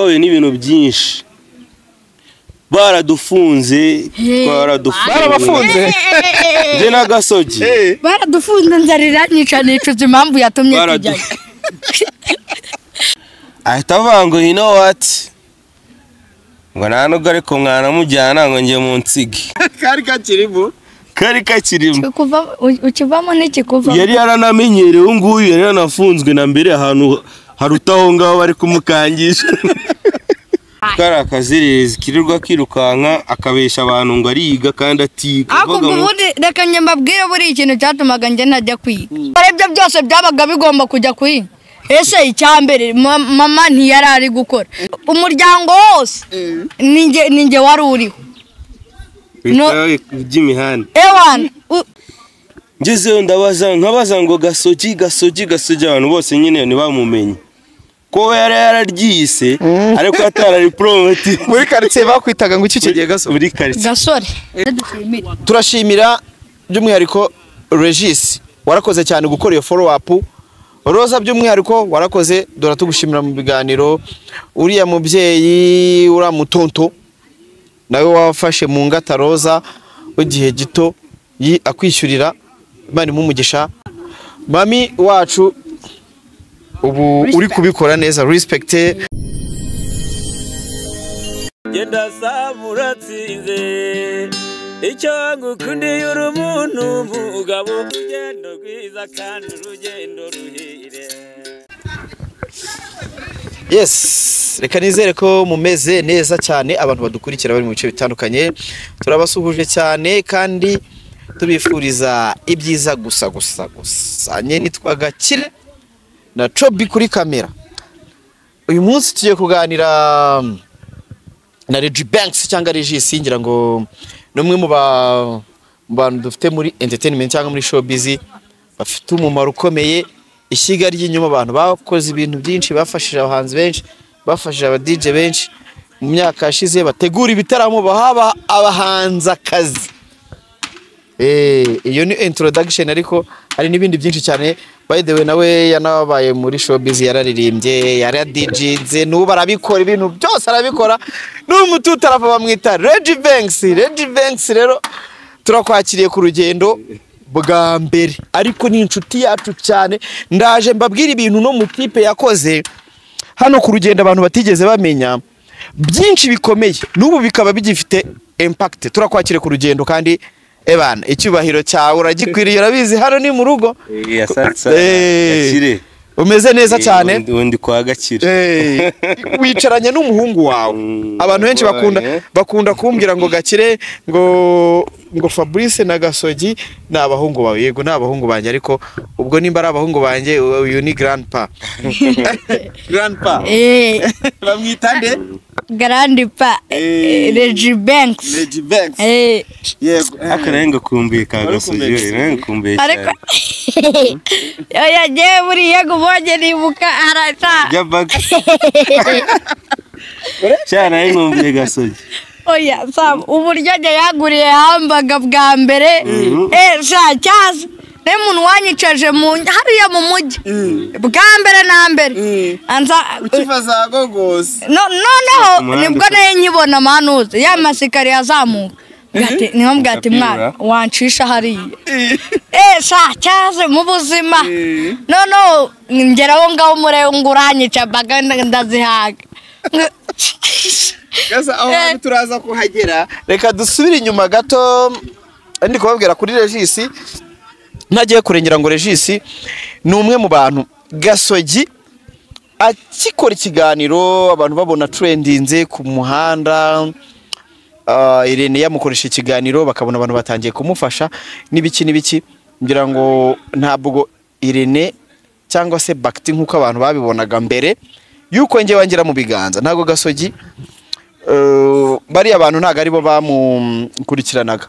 twahuye n'ibintu byinshi baradufunze barabafunze nje n'agasogi baradufunze nzarira nicuza impamvu yatumye tujyayo ahita avuga ngo you know what ngo ntanubwo ariko mwana mujyana ngo njye mu nsige kari kakirimo ukivamo n'ikikuva yari yaranamenyerewe nguyu yari yanafunzwe na mbere ahantu harutaho ngaho bari kumukangisha kari akazirezi kirirwa kirukanka akabesha abantu ngo ariga kandi atiga ako ubundi reka njye mbabwire buri ikintu cyatumaga njye ntajya kwiga ibyo byose byabaga bigomba kujya kwiga ese icyambere mama ntiyari ari gukora umuryango wose ninjye wari uriho by'imihanda ewana ngezeyo nkabaza ngo gasogi abantu bose nyine ntibamumenye ko yari yararyise ariko atarari promoti muri quartier bakwitaga ngo iki kigiye muri quartier gasore turashimira by'umwihariko Regis warakoze cyane gukora iyo follow up Roza by'umwihariko warakoze dora tugushimira mu biganiro uriya mubyeyi uramutonto nawe wafashe mu ngata Roza igihe gito akwishyurira Imana imumugisha mami wacu ubu uri kubikora neza respect genda samuratsinze icyo ngukundiye uri umuntu mugabo urugendo rwiza kandi urugendo ruhire yes reka nizere ko mumeze neza cyane abantu badukurikira bari mu bice bitandukanye turabasuhuje cyane kandi tubifuriza ibyiza gusa nye nitwa Gakire na Chobi kuri kamera uyu munsi tugiye kuganira na Reggie Banks cyangwa Regis ngira ngo numwe mu bantu dufite muri entertainment cyangwa muri showbiz bafite umumaro ukomeye ishyiga ry'inyuma abantu bakoze ibintu byinshi bafashije abahanzi benshi bafashije aba DJ benshi mu myaka yashize bategura ibitaramo bahaba abahanza kazi iyo ni introduction ariko hari nibindi byinshi cyane by the way nawe yanabaye muri showbiz yararirimbye yari DJze nubu arabikora ibintu byose arabikora n'umututa arava bamwita Reggie Banks rero turakwakiriye ku rugendo bwa mbere ariko ni inshuti yacu cyane ndaje mbabwira ibintu no mu tipe yakoze hano ku rugendo abantu batigeze bamenya byinshi bikomeye nubu bikaba bigifite impact turakwakiriye ku rugendo kandi Ebana icyubahiro cyawe uragikwiriye urabizi hano ni mu rugo Gakire umeze neza cyane undi kwa Gakire wicaranye n'umuhungu wawe abantu benshi bakunda kumbwira ngo Gakire ngo Fabrice na Gasogi n'abahungu bawe yego n'abahungu banjye ariko ubwo nimba ari abahungu banjye uyu ni grandpa bamwita nde grandpa Reggie Banks yego akarenga kumbuye ka Gasogi kumbuye ariko yagiye buri yego boge nibuka arata cyane inkumbuye Gasogi oya sam uburyo yaguriye hambaga bwa mbere cyaza n'umuntu wanyicaje mu hariya mu mujyi bwa mbere na mbere anza ukivaza gogose noneho nibwo naye nyibona manuze ya masikari yazamuka gati niho mbwati mwana wancisha hariya cyaze mu buzima noneho ngeraho ngaho murenguranyica baga ndazihaga Gaza aho turaza kuhagera reka dusubire inyuma gato ndi kubabwira kuri Regis nagiye kurengera ngo Regis ni umwe mu bantu Gasogi akikora ikiganiro abantu babona trendinze ku muhanda Irene yamukoresha ikiganiro bakabona abantu batangiye kumufasha n'ibiki ngira ngo ntabwo Irene cyangwa se Bakti nkuko abantu babibonaga mbere yuko ngiye wangira mu biganza ntago Gasogi bari abantu ntago aribo bamukurikiranaga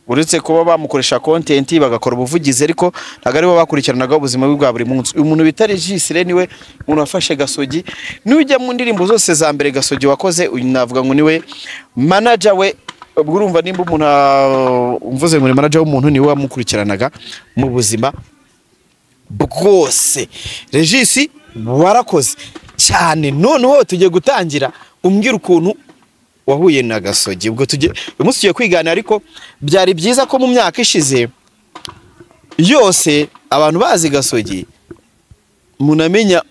uretse kuba bamukoresha content bagakora ubuvugizi ariko ntago aribo bakurikiranaga ubuzima bwa buri munsi umuntu bita Regis niwe umuntu wafashe Gasogi n'ujya mu ndirimbo zose za mbere Gasogi wakoze navuga ngo niwe manager we ubwo urumva nimba umuntu umvuze ngo ni manager w'umuntu niwe wamukurikiranaga mu buzima bwose Regis warakoze cyane. Noneho tugiye gutangira umbwira ukuntu wahuye na Gasogi. Ubwo uyu munsi tugiye kwigana, ariko byari byiza ko mu myaka ishize yose abantu bazi Gasogi munamenya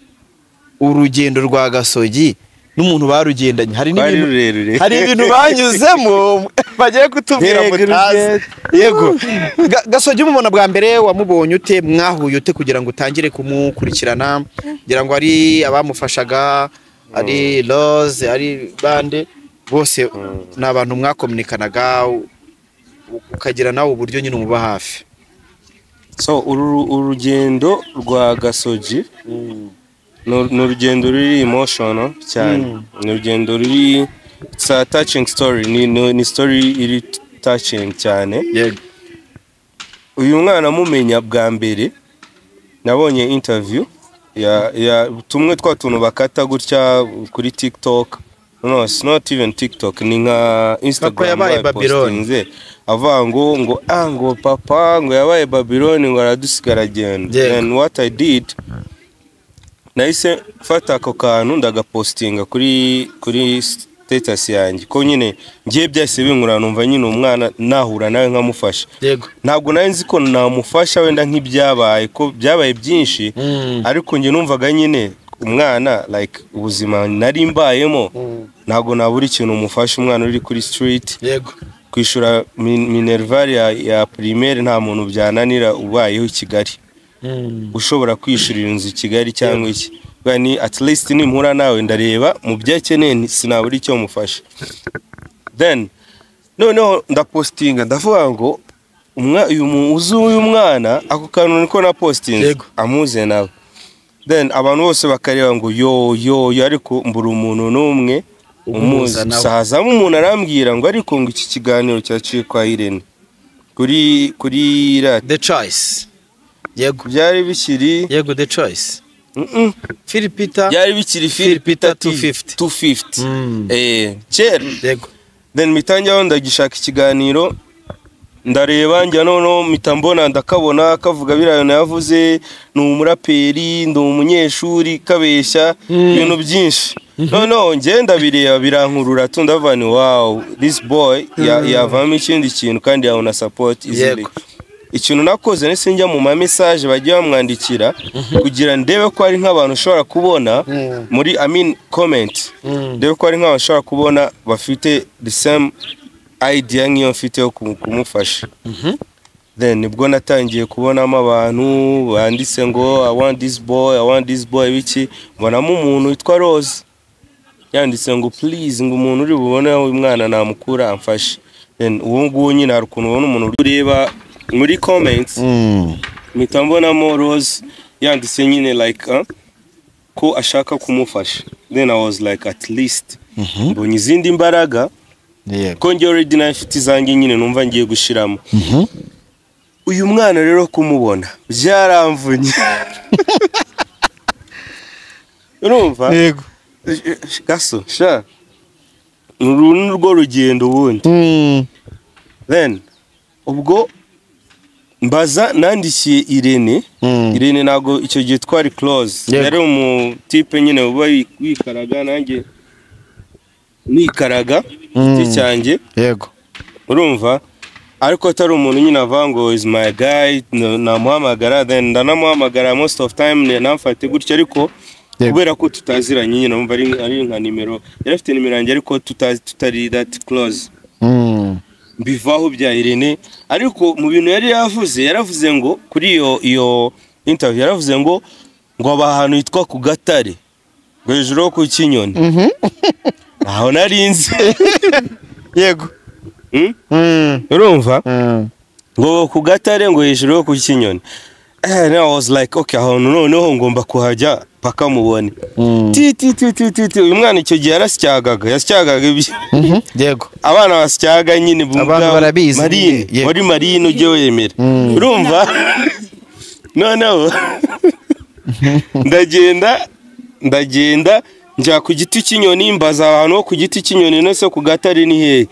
urugendo rwa Gasogi n'umuntu barugendanye. Hari ibintu banyuzemo bagiye kutubwira mutazi. Yego, Gasogi umubona bwa mbere wamubonye ute, mwahuye ute kugira ngo utangire kumukurikirana? Ngira ngo ari abamufashaga, ari Rose, ari bande, bose ni abantu mwakomunikanaga ukagira nawe uburyo nyine umuba hafi. So urugendo rwa Gasogi ni urugendo ruri emotional cyane. Ni urugendo ruri, it's a touching story. Ni story iri touching cyane. Yego, uyu mwana mumenya bwa mbere nabonye interview ya tumwe twa tuntu bakata gutya kuri TikTok. No, it's not even TikTok, ni nka Instagram yabaye Babylon. Avuga ngo papa ngo yabaye Babylon ngo aradusigara agenda. And what I did, nahise fata ako kantu ndagapostinga kuri status yanjye ko nyine ngiye byase binkura, numva nyine umwana nahura nawe nkamufasha. yego, Ntabwo nari nzi ko namufasha wenda nk'ibyabaye, ko byabaye byinshi, ariko nge numvaga nyine umwana like ubuzima nari mbayemo ntabwo nabura ikintu umufasha umwana uri kuri street. yego, Kwishura minerval ya primaire nta muntu byananira ubayeho i Kigali. Ushobora kwishurira inzu i Kigali cyangwa iki, bani at least nimpura nawe ndareba mu byakeneye sinabura icyo mufasha. Then noneho ndapostinga ndavuga ngo uyu mwana ako kantu niko na posting amuze nawe. Then abantu bose bakareba ngo yo ariko mbura umuntu n'umwe umuzi. Sahazamo umuntu arambwira ngo ariko ngo iki kiganiro cyaciye kwa Irene kuri The Choice. Yego, byari bikiri yego, The Choice. Philipita byari bikiri Philipita 250. Kera. Yego, Then mitangira ndagishaka ikiganiro ndareba njya noneho mitambona ndakabona kavuga birayo yavuze ni umuraperi, ndi umunyeshuri kabeshya ibintu byinshi. Noneho ngenda bireba birankurura tundavani wow, this boy yavamo ikindi kintu kandi yabona support easily. Ikintu nakoze nese njya mu ma message bagiye bamwandikira kugira ndebe ko ari nk'abantu ushobora kubona muri comment, ndebe ko ari nk'abantu ushobora kubona bafite the same idea nk'iyo mfite yo kumufasha. Then nibwo natangiye kubonamo abantu banditse ngo I want this boy biki, mbonamo umuntu witwa Rose yanditse ngo please ngo umuntu uri bubone uyu mwana namukura amfashe. Then uwo nguwo nyine hari ukuntu ubona umuntu ureba muri comments mitambonamo Rose yanditse nyine like ko ashaka kumufasha. Then I was like at least mbonye izindi mbaraga ko ngiye already nafite izange nyine numva ngiye gushiramo. Uyu mwana rero kumubona byaramvunye. Urumva? yego, Gaso sha urwo rugendo ubundi. Then ubwo mbaza nandikiye Irene nago icyo gihe twari close. Yari umu type nyine uba wikaraga nanjye nikaraga cyanjye. yego, urumva, ariko atari umuntu nyine avango is my guy namuhamagara. Then ndanamuhamagara most of time namfate gutyo, ariko kubera ko tutaziranye nyine numva ari nka nimero yari afite nimero yanjye ariko tutari that close. Bivaho bya Irene, ariko mu bintu yari yaravuze ngo kuri iyo interview yaravuze ngo abahantu yitwa ku Gatare ngo hejuru ku Kinyoni. Aho narinzi. yego, urumva ngo ku Gatare ngo hejuru ku Kinyoni. And I was like okay, aho noneho ngomba kuhajya paka mubone. Uyu mwana icyo gihe yasyagaga ibyo. yego, abana basyaga nyine abantu barabizi muri marine ujye wemera. Urumva, noneho ndagenda njya ku giti cy'inyoni mbaza abantu bo ku giti cy'inyoni nose ku Gatare ni hehe.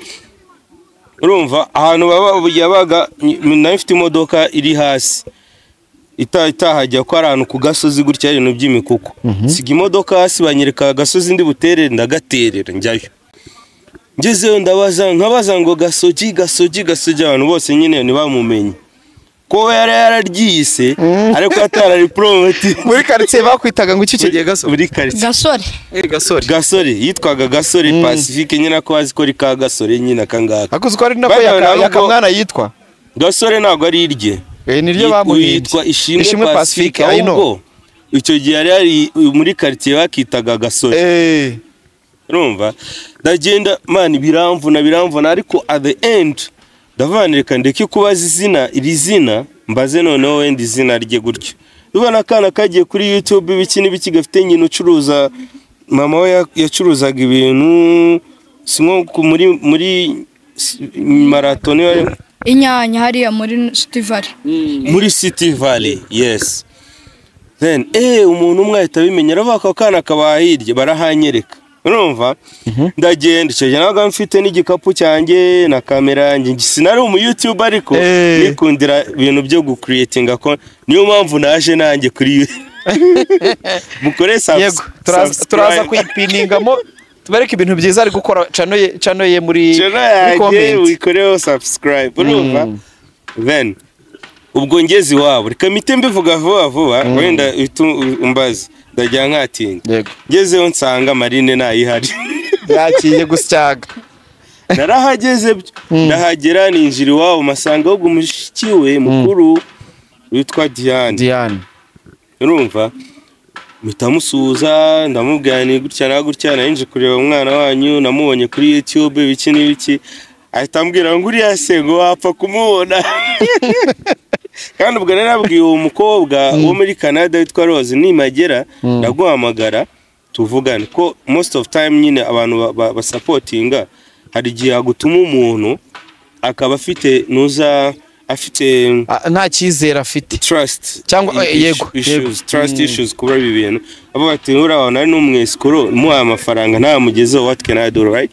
Urumva, ahantu yabaga nafite imodoka iri hasi itahajya ko ari ahantu ku gasozi gutya ari ibintu by'imikuku siga imodoka hasi banyereka agasozi ndi buterere ndagaterera njyayo ngezeyo nkabaza ngo gasogi abantu bose nyine ntibamumenye ko yari yararyise ariko atarari promoti muri quartier bakwitaga ngo iki gihe muri quartier gasore yitwaga gasore Pacifique nyine ko azi ko rika gasore nyine akangaka akuzwa ari nako yakamwana yitwa gasore ntago ari irye niryo bamuhitwa ishimwe Pacifique ahubwo icyo gihe yari muri quartier bakitaga gasore urumva ndagenda man biramvuna ariko at the end ndavanireka ndeke kubaza iri zina mbaze noneho wenda izina rye gutyo ubona akana kagiye kuri YouTube biki gafite nyine ucuruza mama we yacuruzaga ibintu simwo muri marathon inyanya hariya muri City Valley yes then umuntu umwe ahita bimenyera baka kana kabahirye barahanyereka urumva ndagenda cyo naga mfite n'igikapu cyanjye na kamera yanjye sinari umu YouTuber ariko nikundira ibintu byo gucreatinga ko niyo mpamvu naje nanjye kuri mukore turaza kuyipiningamo tubareke ibintu byiza ari gukora channel ye muri comment wikoreho subscribe urumva then ubwo ngezi wabo reka mite mbivuga vuba wenda umbaze ndajya nkatinda ngezeho nsanga Marine nayihari yakiye gusyaga narahageze ndahagera ninjira iwabo masanga ahubwo mushikiwe mukuru witwa Diane urumva mitamusuza ndamubwira ni gutya narinje kureba umwana wanyu namubonye kuri YouTube biki ahita ambwira ngo uriya sengo wapfa kumubona kandi ubwo narabwiye uwo mukobwa wo muri Canada witwa Rose nimagera ndaguhamagara tuvugane ko most of time nyine abantu basupportinga hari gihe agutuma umuntu akaba afite afite nta cyizere afite trust cyangwa trust issues kuba ibintu abo bati urabona ari n'umwescro muha amafaranga nta mugezeho what can I do right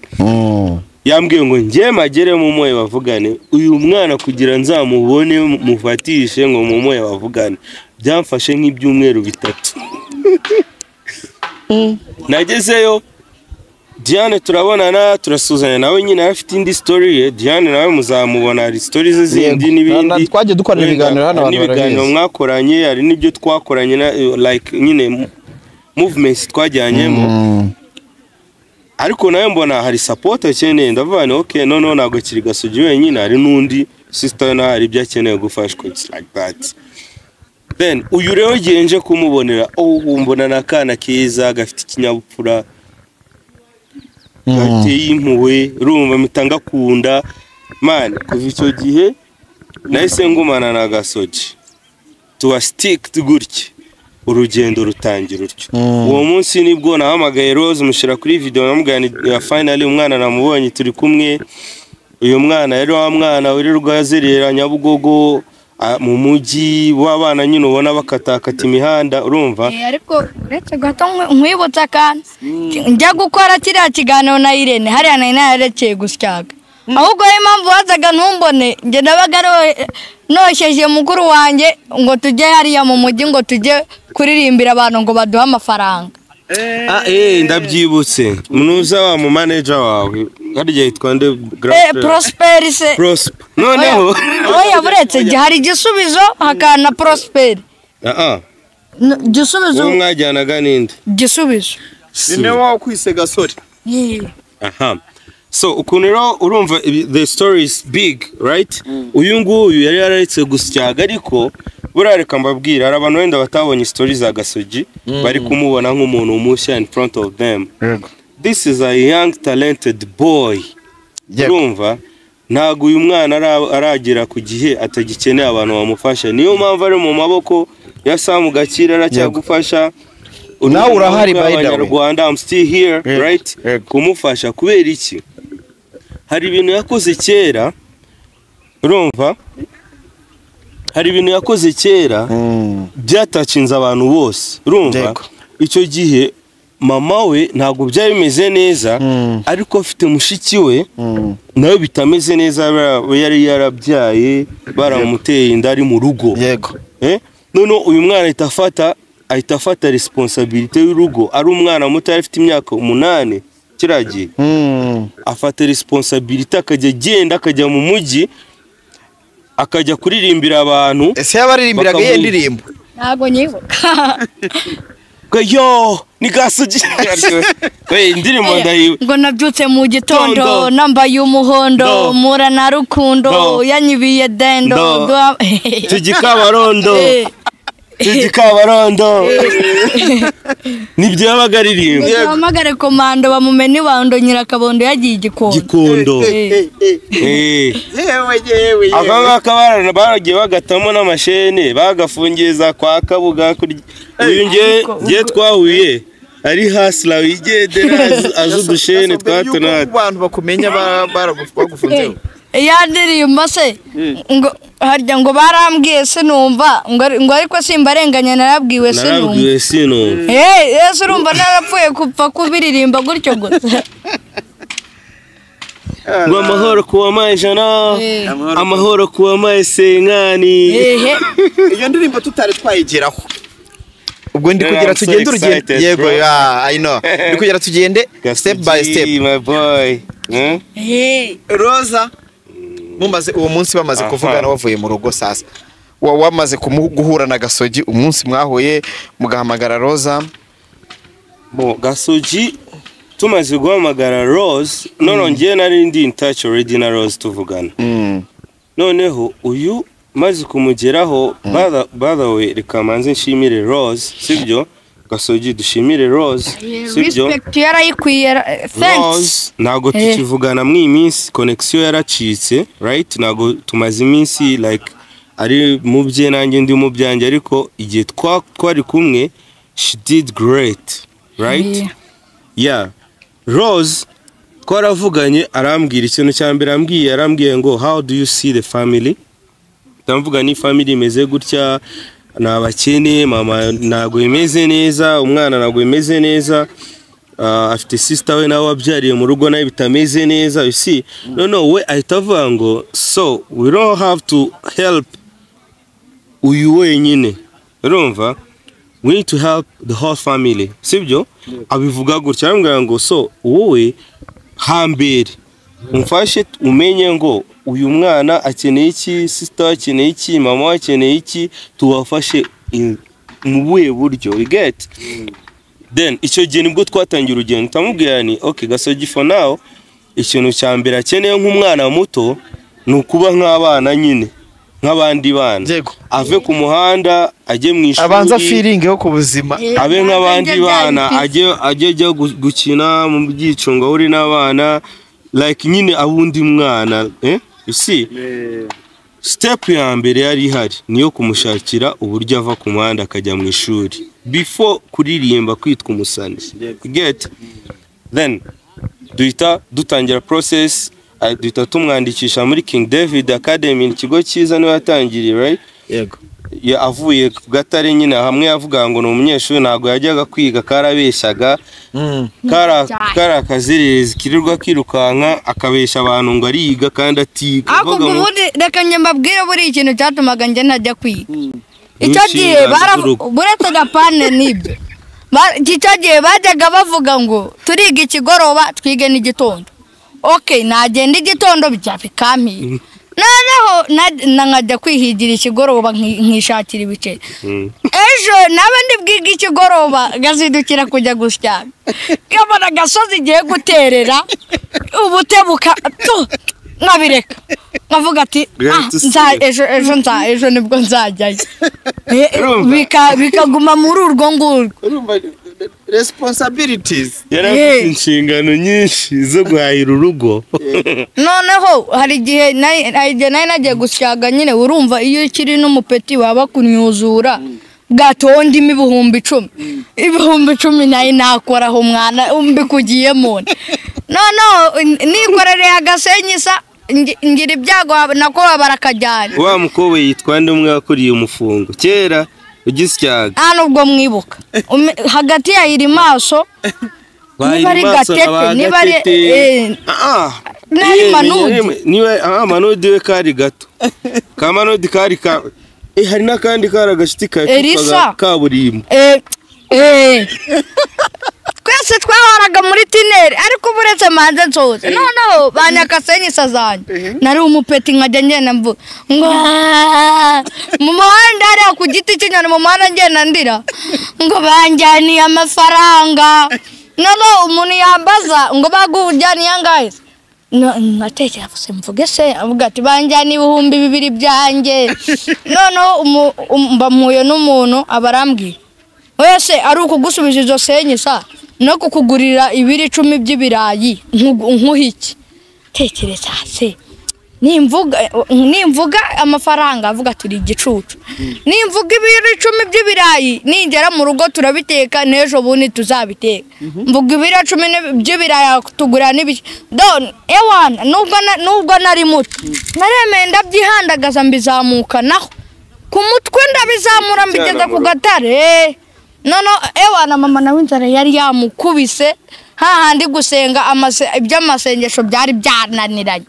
yambwiye ngo ngiye magere mu moye bavugane uyu mwana kugira nzamubone mufatishe ngo mu moye bavugane byamfashe nk'ibyumweru bitatu nagezeyo Diane turabonana turasuzanya nawe nyine afite indi story Diane nawe muzamubona hari stories zindi n'ibindi twaje dukorana ibiganiro hano abantu n'ibiganiro mwakoranye hari n'ibyo twakoranye like nyine movements twajyanyemo ariko nawe mbona hari support cyane ndavana okay no nago kiri Gasogi wenyine hari nundi sister na hari ibyo akeneye gufashwa it's like that then uyu rero genje kumubonera mbona nakana keza gafite ikinyabupfura gateye impuwe urumva mitanga kunda man kuva icyo gihe nahise ngumana na Gasogi tuwa stick gutya urugendo rutangira utyo uwo munsi nibwo nahamagaye Rose mushira kuri video namugana finally umwana namubonye turi kumwe uyu mwana rero wa mwana wirirwa yazerera Nyabugogo mu muji w'abana nyine ubona bakatakata imihanda urumva ariko uretse gato nkwibutsa kan njya gukora kiriya kiganiro na Irene hariya narekeye gusyaga ahubwo impamvu wazaga ntumbone nge nabaga nosheje mukuru wanjye ngo tujye hariya mu muji ngo tujye kuririmbira abantu ngo baduha amafaranga ndabyibutse munuza wa mu manager wawe harya yitwa nde Prosper noneho oya buretse hari igisubizo hakana Prosper igisubizo uwo mwajyanaga ninde igisubizo nine wawo kwise Gasore so ukuntu rero urumva the story is big right uyu nguyu yari yararetse gusyaga ariko burareka mbabwira hari abantu wenda batabonye stories za Gasogi bari kumubona nk'umuntu umushya in front of them this is a young talented boy urumva ntago uyu mwana aragira ku gihe atagikeneye abantu bamufasha niyo mpamvu ari mu maboko ya Sam Gakira aracyagufasha nawe urahari by the way I'm still here right kumufasha kubera iki hari ibintu yakoze kera urumva hari ibintu yakoze kera byatacinze abantu bose urumva icyo gihe mama we ntago byari bimeze neza ariko afite mushiki we nawe bitameze neza yari yarabyaye baramuteye inda ari mu rugo none uyu mwana ahita afata responsibility y'urugo. Ari umwana muto afite imyaka 8 kiragiye. Afata responsibility akajya agenda akajya mu mujyi akajya kuririmbira abantu. Ese yabaririmbiraga iyo ndirimbo? Ntago nyibuka. Yo ni Gasogi. We indirimbo ndahiwe. Ngo nabyutse mu gitondo nambaye umuhondo mura na rukundo yanyibiye dendo. Tugikabarondo. Nibyo yabagaririmba. Yamagare komando bamumeni bando nyirakabondo yagiye Gikondo. Yewe. Akangaka baragiye bagatamo n'amashene bagafungiza kwa Kabuga uyu ngiye twahuye ari hasla wigendera azudushene twatonata. Abantu bakumenya baragufunzeho. Yandirimba se ngo harya ngo barambwiye sinumva ngo ariko simbarenganya narabwiwe sinumva. Yesu urumva narapfuye kupfa kubiririmba gutyo gusa. Ngo amahoro kuwa majana amahoro kuwa masenkani. Iyo ndirimbo tutari twayigeraho. Ubwo ndi kugira tugende urugendo. Yego I know. Ndi kugira tugende step by step. My boy. Rosa mumaze uwo munsi bamaze kuvugana wavuye mu rugo sasa. Wamaze guhura na Gasogi umunsi mwahuye mugahamagara Rosa. Gasogi tumaze guhamagara Rose ngiye nari ndi in touch already na Rose tuvugana. Noneho uyu maze kumugeraho by the way reka manze nshimire Rose sibyo. Gasogi dushimire Rose sibyo. Respect yarayikwiye. Thanks. Nago tukivugana mu iminsi connection yaracitse right. Nago tumaze iminsi like ari mu bye nanjye ndi mu byanjye ariko igihe twari kumwe she did great right. Yeah. Rose twaravuganye arambwira ikintu cyambere arambwiye ngo how do you see the family. Ndavuga ni family imeze gutya nabakene mama nago imeze neza umwana nago imeze neza afite sister we nawe wabyariye mu rugo nawe bitameze neza. You see we ahitavuga ngo so we don't have to help uyu wenyine urumva we need to help the whole family sibyo. Abivuga gutya arambwira ngo so wowe hambere umfashe umenye ngo uyu mwana akeneye iki sister akeneye iki mama akeneye iki tubafashe mu buye buryo we get. Then icyo gihe nibwo twatangira urugendo tamubwira ni okay Gasogi for now ikintu cyambere akeneye nk'umwana muto nukuba nk'abana nyine nk'abandi bana ave ku muhanda ajye mu ishuri abanza feeling yo ku buzima abe nk'abandi bana ajye gukina mu byicungo uri n'abana like nyine abundi mwana you see. Step ya mbere yari ihari niyo kumushakira uburyo ava ku muhanda akajya mu ishuri before kuririmba kwitwa umusani get. Then dutangira process duhita tumwandikisha muri King David Academy ikigo cyiza niwe yatangiriye right. Yego avuye ku Gatare nyine hamwe yavuga ngo no umunyeshuri nago yajyaga kwiga karabeshaga kara kazirezi kirirwa kirukanka akabesha abantu ngo ariga kandi atiga. Ako ubundi reka nyambabwire buri ikintu cyatumaga nge najya kwiga. Icyo gihe buretse gapane nibyo icyo gihe bajyaga bavuga ngo turiga ikigoroba twige n'igitondo. Okay nagenda igitondo bikampiye noneho nkajya kwihigira ikigoroba nkishakira ibiceri. Ejo nabandi bwiga ikigoroba gazidukira kujya gusya kabona Gasozi igiye guterera ubutebuka nkabireka nkavuga ati ejo nibwo nzajyayo bikaguma muri urwo ngurwo. Responsibilities yarafite inshingano nyinshi zo guhahira urugo. Noneho hari igihe nagiye gusyaga nyine urumva iyo ukiri n'umupeti waba kunyuzura gatonda ibihumbi 10 nayo nakoraho umwana mbikugiyemo. Noneho nikorereye agasenyisa ngira ibyago nako barakajyana. Wa mukowe yitwa ndi umwe yakuriye umufungo kera ugisyaga nubwo mwibuka hagati ya iri maso nibari gatete nibari nari Manudi niwe Manudi we kari gato ka Manudi kari hari n'akandi kari agashiti Elisa. kaburimbo. Twese twahoraga muri tineri ariko buretse manze nsoze noneho banyakasenyi sazanye nari umupeti nkajya ngenda mvuga ngo mu muhanda ari ku giti cy'inyoni mu muhanda ngenda ndira ngo banjyaniye amafaranga noneho umuntu yambaza ngo bagujyaniye angahe natekera fuse mvuge se avuga ati banjyaniye 2,000 byanjye noneho mbamuye n'umuntu abarambwiye wese ari ukugusubije izo senyi sa no kukugurira 10 by'ibirayi nkuhiki tekereza se nimvuga amafaranga avuga turi igicucu nimvuga 10 by'ibirayi ningera mu rugo turabiteka nejo buni tuzabiteka mvuga 10 by'ibirayi tugura n'ibiki don ewana nubwo nari muto naremeye ndabyihandagaza mbizamuka naho ku mutwe ndabizamura mbigeza ku gatare nono ewana mama nawe inzara yari yamukubise hahandi gusenga iby'amasengesho byari byananiranye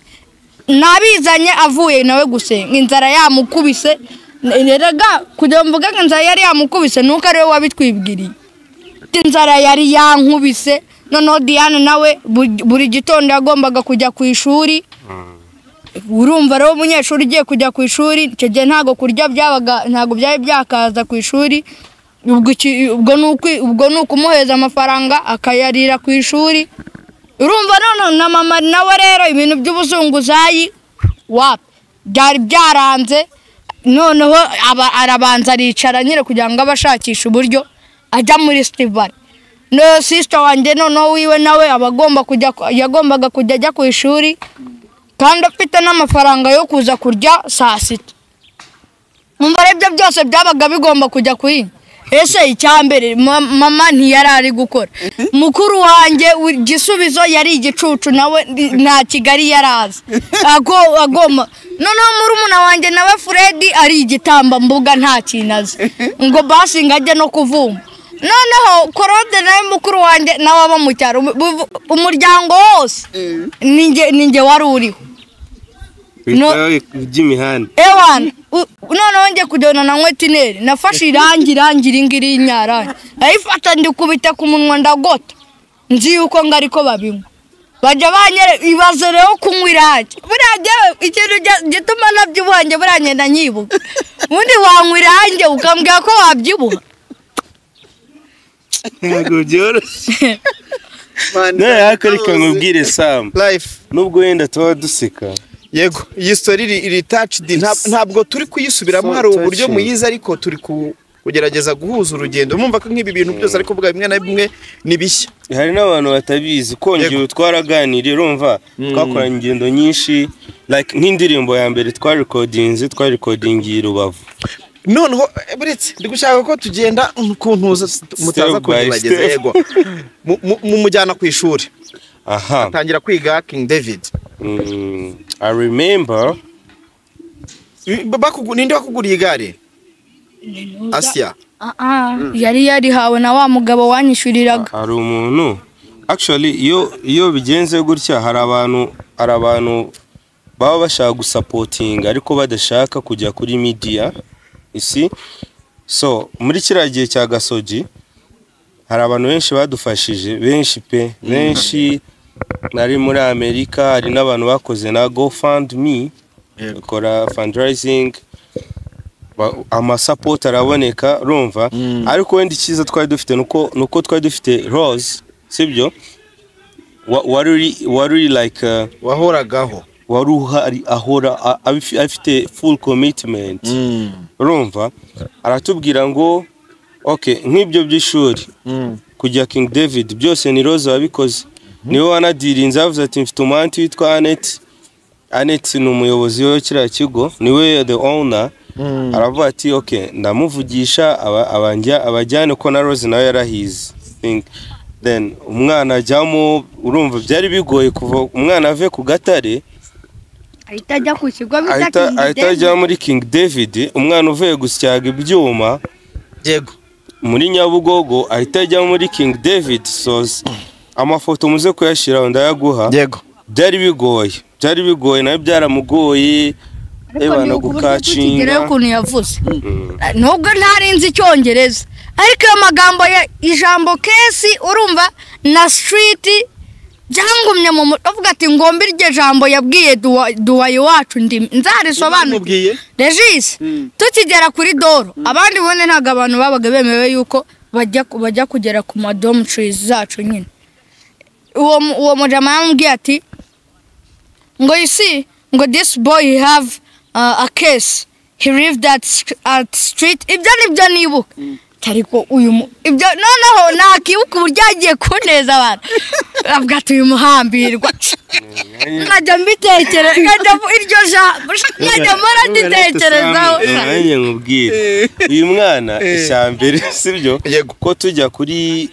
nabizanye avuye nawe gusenga inzara yamukubise rega kujya mvuga ngo inzara yari yamukubise nuko ari we wabitwibwiriye inzara yari yankubise nono Diane nawe buri gitondo yagombaga kujya ku ishuri urumva rero umunyeshuri ugiye kujya ku ishuri icyo gihe ntago kurya byabaga ntago byari byakaza ku ishuri ubwo nuko umuheza amafaranga akayarira ku ishuri urumva none na mama nawe rero ibintu by'ubuzunguzayi wapi byari byaranze noneho arabanza aricara nyine kugira ngo abashakishe uburyo ajya muri festival no sister wanjye noneho wiwe nawe yagombaga kujya ajya ku ishuri kandi afite n'amafaranga yo kuza kurya saa sita umva rebyo byose byabaga bigomba kujya kuhinga ese icyambere mama ntiyarari gukora mukuru wanjye gisubizo yari igicucu nawe nta Kigali yaraza agoma noneho murumuna wanjye nawe Fred ari igitamba mbuga nta kinaze ngo basi ngajye no kuvuma noneho Korode nawe mukuru wanjye nawe aba mu cyaro umuryango wose ninjye wari uriho by'imihanda ewana noneho ngiye kujyana na nkwetineri nafashe irangi ingiri y'inyarangi ayifata ndikubita ku munwa ndagota nzi yuko ngari ko babinywa bajya banyere ibaze rero kunywa irangi burajya ikintu gituma nabyibuhange buranyenda nyibuka ubundi wanywa irangi ukambwira ko wabyibuha ntabwo byoroshye nawe yakarika nkubwire Sam nubwo wenda tuba duseka yego iyi story iri touched ntabwo turi kuyisubiramo hari uburyo muyiza ariko turi kugerageza guhuza urugendo mumva ko nk'ibi bintu byose ariko vuga bimwe na bimwe nibishya hari n'abantu batabizi kongera twaraganiriye urumva twakoranye ingendo nyinshi like nk'indirimbo ya mbere twarikodingiye Rubavu noneho buretse ndi gushaka ko tugenda kuntuza mutaza kubageza yego mu mujyana ku ishuri atangira kwiga King David I remember ninde wakuguriye igare Asia yari yarihawe na wa mugabo wanyishuriraga hari umuntu actually iyo bigenze gutya hari abantu baba bashaka gusapotinga ariko badashaka kujya kuri media isi so muri kiragiye cya Gasogi hari abantu benshi badufashije benshi nari muri Amerika hari n'abantu bakoze na GoFundMe bakora fundraising ama support araboneka urumva ariko wenda ikiza twari dufite nuko twari dufite Rose sibyo wari like wahoragaho wari ahora afite full commitment urumva aratubwira ngo okay nk'ibyo by'ishuri kujya King David byose ni Rose wabikoze niwe wanadirinze avuze ati mfite umuntu witwa Annette ni umuyobozi wa kiriya kigo niwe the owner aravuga ati okay ndamuvugisha abajyane ko na Rose nawe yarahize then umwana ajyamo urumva byari bigoye kuva umwana ave ku Gatare ahita ku kigo bita ahita muri King David umwana uvuye gusyaga ibyuma yego muri Nyabugogo ahita ajya muri King David source amafoto muze kuyashira ndayaguha yego byari bigoye nawe byaramugoye eba no gukacinga ukuntu yavuze nubwo ntarinzi icyongereza ariko iyo magambo ijambo kesi urumva na street byangumye mu uvuga ati ngombe iryo jambo yabwiye duwaye wacu ndi nzarisobanura Regis tukigera kuri doro abandi bone ntago abantu babaga bemewe yuko bajya kugera ku dormitories zacu nyine uwo mujama yambwiye ati ngo you see ngo this boy have a case he lived at street ibyo nibyo nibuka tariko uyu ibyo noneho nakibuka uburyo agiye kuneza abantu avuga ati uyu muhambirwa nkajya mbitekereza nkajya iryo jambo nkajya mora nditekerezaho nanjye nkubwire uyu mwana icyambere sibyo ko tujya ku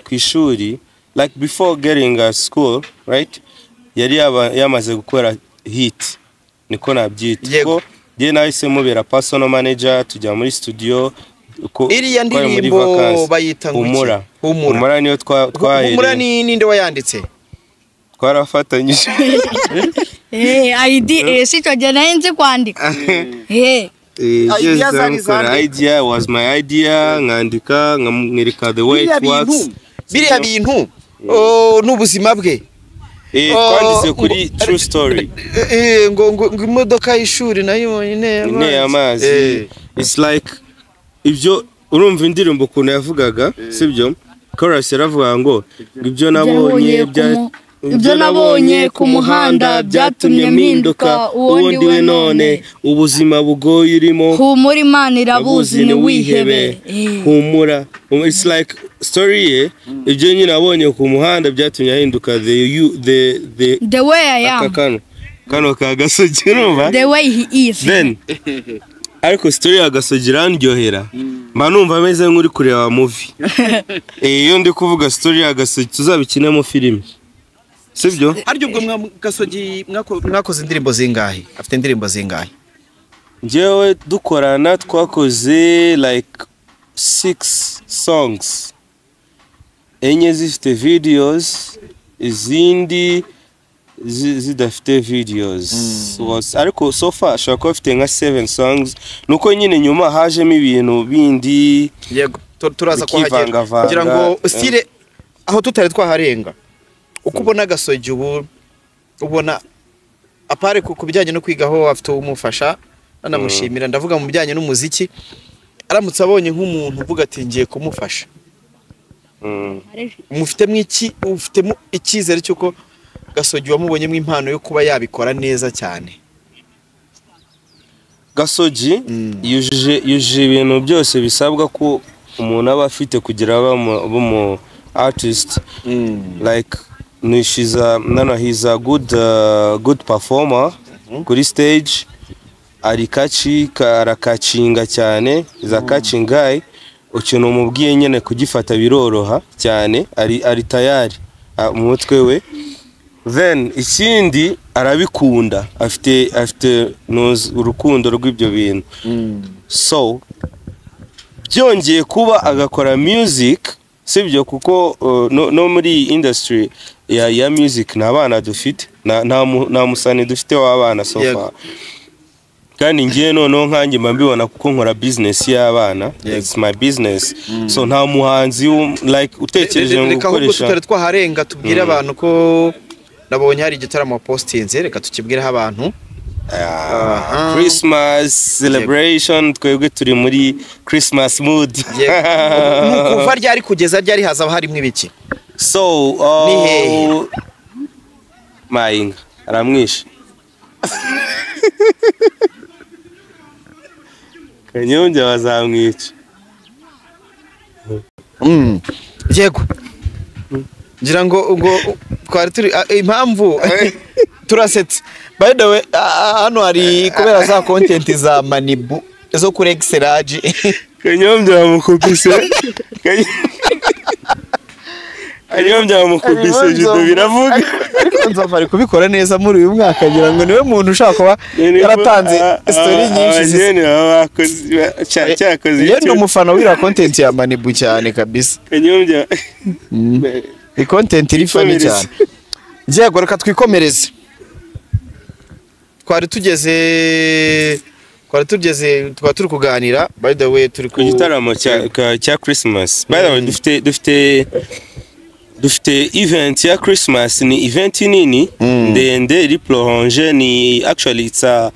ishuri like before getting a school right yari yamaze gukora hit niko nabyita ko je nahise mubera personal manager tujya muri studio iriya ndirimbo bayita ngo humura niyo twahereye humura ni ninde wayanditse twarafatanyije idea sicyo je nahinze kwandika idea was my idea ngandika nkamwereka the way it works biriya bintu n'ubuzima bwe twanditse kuri true story ngo imodoka y'ishuri nayo ine amazi it's like ibyo urumva indirimbo ukuntu yavugaga sibyo chorus yaravuga ngo ibyo nabonye ku muhanda byatumye mpinduka uwo ndiwe none ubuzima bugoye urimo humura Imana irabuzi ni wihebe humura it's like story ye ibyo nyine nabonye ku muhanda byatumye ahinduka the way I am kano ka Gasogi numva the way he is then ariko story ya Gasogi irandyohera mba numva ameze nk'uri kureba movie iyo ndi kuvuga story ya Gasogi tuzabikinemo filime sibyo aryo ubwo Gasogi mwakoze indirimbo zingahe afite indirimbo zingahe njyewe dukorana twakoze like 6 songs enye zifite videos izindi zidafite videos ariko so far ashaka ko afite nka 7 songs nuko nyine nyuma hajemo ibintu bindi yego turaza kuhagera kugira ngo style aho tutari twaharenga uko ubona Gasogi ubu ubona apare ku bijyanye no kwigaho afite umufasha anamushimira ndavuga mu bijyanye n'umuziki aramutse abonye nk'umuntu uvuga ati ngiye kumufasha mufitemo iki ufitemo icyizere cyuko Gasogi wamubonyemo impano yo kuba yabikora neza cyane Gasogi yujuje ibintu byose bisabwa ko umuntu aba afite kugira mu artist like he's a good performer kuri stage arakacinga cyane is a catching guy ukintu umubwiye nyene kugifata biroroha cyane ari tayari mu mutwe we then ikindi arabikunda afite urukundo rw'ibyo bintu so byongeye kuba agakora music sibyo kuko no muri industry ya music n'abana dufite nta musani dufite w'abana so far kandi ngiye noneho nkanjye mbibona kuko nkora business y'abana it's my business so nta muhanzi like utekereje ngo gukoresha tutari twaharenga tubwire abantu ko nabonye hari igitaramo postinze reka tukibwireho abantu Christmas celebration twebwe turi muri Christmas mood kuva ryari kugeza ryari hazaba harimo ibiki so Mayinga aramwisha Kanyombya bazamwica yego ngira ngo twari turi impamvu turasetse by the way hano hari kubera za content za Manibu zo kuri Excelage Kanyombya bamukubise Kanyombya bamukubise judo biravuga nzava ari kubikora neza muri uyu mwaka ngira ngo niwe muntu ushaka kuba yaratanze story nyinshi zene cyakoze yendo umufana w'ira content ya Manibu cyane kabisa Kanyombya i content iri funny cyane ngiye reka twikomereze twari tugeze twari turi kuganira by the way turi ku gitaramo cya Christmas. By the way dufite event ya Christmas, ni event nini ndende iri prolonge, ni actually it's a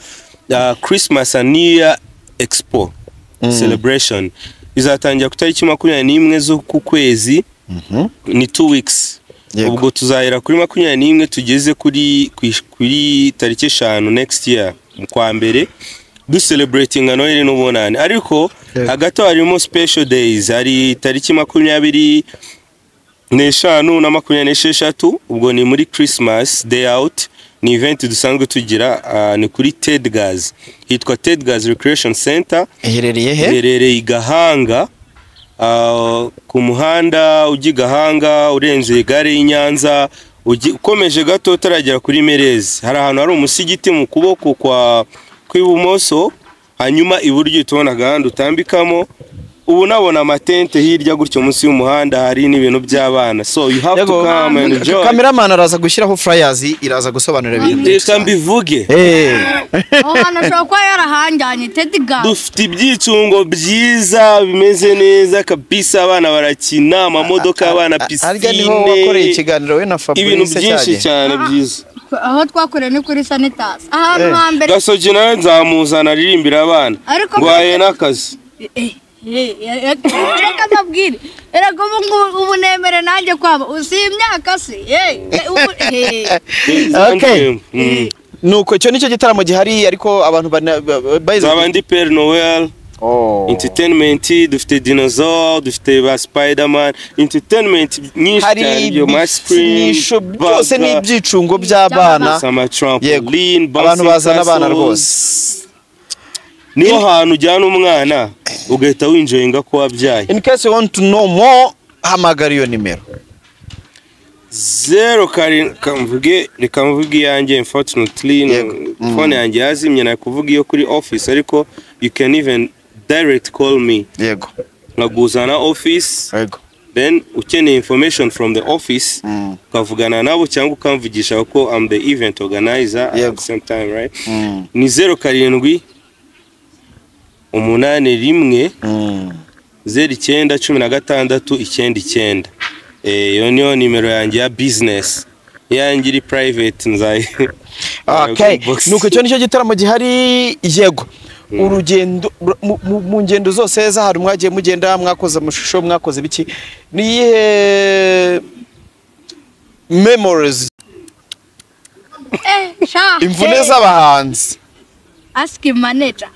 Christmas and New Year Expo celebration. Izatangira ku tariki 21 z'uku kwezi, ni 2 weeks. Ubwo tuzahera kuri 21 tugeze kuri tariki 5 next year kwa mbere, du celebrating Noel n'ubunani. Ariko hagati harimo special days, hari tariki 25 n'eshanu na 26, ubwo ni muri Christmas day out. Ni event dusanzwe tugira, ni kuri Ted Gas, hitwa Ted Gas Recreation Center. Iherereye i Gahanga, ku muhanda ujya Gahanga urenze gare y'Inyanza, ukomeje gato utaragera kuri Merezi, hari ahantu hari umusigiti mu kuboko kw'ibumoso, hanyuma iburyo tubona gahanda utambikamo. Ubu nabona amatente hirya gutyo munsi y'umuhanda, hari n'ibintu by'abana, so you have to come and enjoy. Cameraman araza gushyiraho flyers, iraza gusobanura ibintu. Reka mbivuge. Hano shokwa yarahanjanye Ted Gas. Dufite ibyicungo byiza bimeze neza kabisa, abana barakina, amamodoka y'abana, piscine. Arya niho wakoreye ikiganiro we na Fabrice, ibintu byinshi cyane byiza. Aho twakoreye ni kuri Sanitas. Ahantu hambere Gasogi nawe nzamuzana aririmbira abana. Ngwaye n'akazi. Reka nabwire, erega ubu nemere nanjye kwaba usimyaka se. Okay. Nuko cyo nicyo gitaramo gihari, ariko abantu Zabandi Père Noël. Entertainment, dufite Dinosaur, dufite ba Spider-Man, entertainment nyinshi cyane, byo screen byose ni ibyicungo by'abana, sama trampoline, abantu bazana abana rwose. Niyo hantu ujyana umwana ugahita winjoyinga ko wabyaye. In case you want to know more, hamagara iyo nimero 0 kamvuge yanjye. Unfortunately phone yanjye yazimye, na kuvuga iyo kuri office, ariko you can even direct call me. Yego, nkaguzana office. yego, then ukeneye information from the office ukavugana nabo, cyangwa ukamvugisha ko I'm the event organizer at the same time, right? Ni 07 8 1 09 16 iyo niyo nimero yanjye ya business, yanjye iri private nzaye. Okay, nuko cyo nicyo gitaramo gihari. Yego, urugendo mu ngendo zose hari mwagiye mugenda, mwakoze amashusho, mwakoze biki, niye memories imvune z'abahanzi? Ask manager.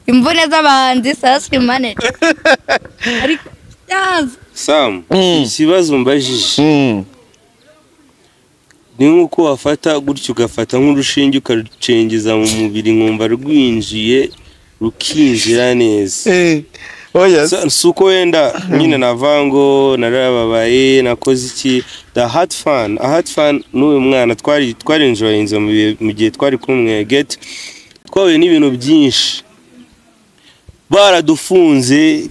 Imvune z'abahanzi, ask manager. Ariko Sam, ikibazo mbajije ni nkuko wafata gutyo ugafata nk'urushinge ukarucengeza mu mubiri, nkumva rwinjiye rukinjira neza. Suko wenda nyine navango narababaye, nakoze iki, the heart fan n'uyu mwana twari enjoyinze mu gihe twari kumwe get, twahuye n'ibintu byinshi. Baradufunze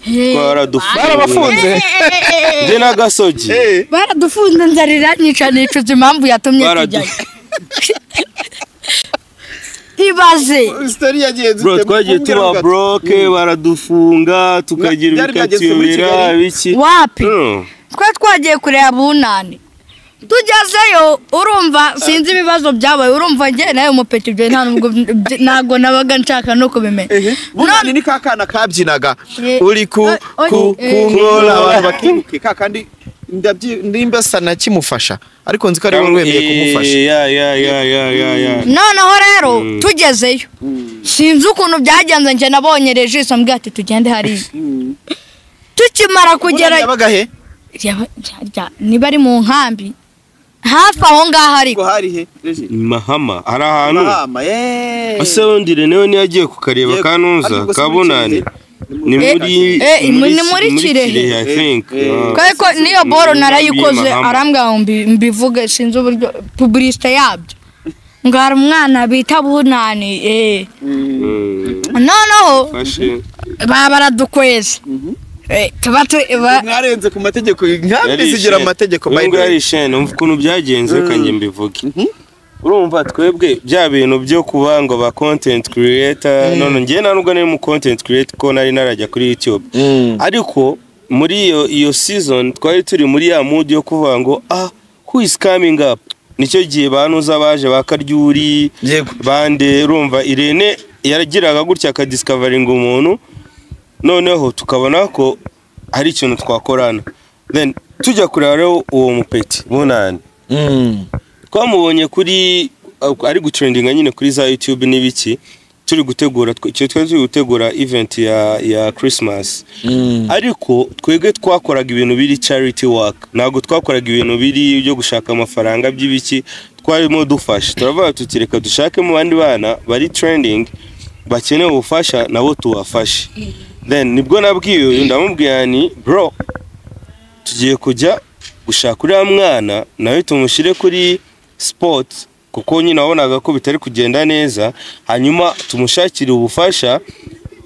nje na Gasogi, baradufunze nzarira nicuza impamvu yatumye tujyayo. Ibaze bro, twagiye tuba broke, baradufunga, tukagira ibikatiyobera biki wapi. Twagiye kureba bunani, tugezeyo urumva sinzi ibibazo byabaye, urumva nge nayo umupeti byo ntago nabaga nshaka no kubimenya. Bunani ni kakana kabyinaga uri kunkora abantu bakibuke kakandi ndimba sana kimufasha, ariko nzi ko ari wowe wemeye kumufasha. Noneho rero tugezeyo sinzi ukuntu byagenze, nje nabonye Regis ambwira ati tugende hari. Tukimara kugera yabagahe niba ari mu nkambi hafi aho ngaho, ariko hari he Mahama, hari ahantu ase wondire newe ni yagiye kukareba kanuza kabunani, ni muri Kirehe I think. Ko niyo boro narayikoze, arambwa mbivuge sinzi uburyo publicité yabyo, ngara umwana bita bunani. Noneho baradukweza, mwarenze ku mategeko, nkambi zigira amategeko. By the way, ukuntu byagenze kanjye mbivuge. urumva twebwe bya bintu byo kuba ngo ba content creator none ngiye nubwo nari mu content creator ko nari narajya kuri YouTube ariko muri iyo season twari turi muri ya mood yo kuvuga ngo who is coming up nicyo gihe banuza baje bakaryuri bande urumva Irene yaragiraga gutya akadiscovering umuntu noneho tukabona ko hari ikintu twakorana then tujya kureba rero uwo mupeti bunani twamubonye kuri ari gutrendinga nyine kuri za YouTube n'ibiki turi gutegura turi gutegura event ya Christmas ariko twege twakoraga ibintu biri charity work nago twakoraga ibintu biri byo gushaka amafaranga by'ibiki twarimo dufasha turavuga tutireka dushake mu bandi bana bari trending bakeneye ubufasha nabo tubafashe then nibwo nabwiye uyu ndamubwiye ni bro tugiye kujya gushaka uriya mwana nawe tumushire kuri sport kuko nyine nabonaga ko bitari kugenda neza hanyuma tumushakire ubufasha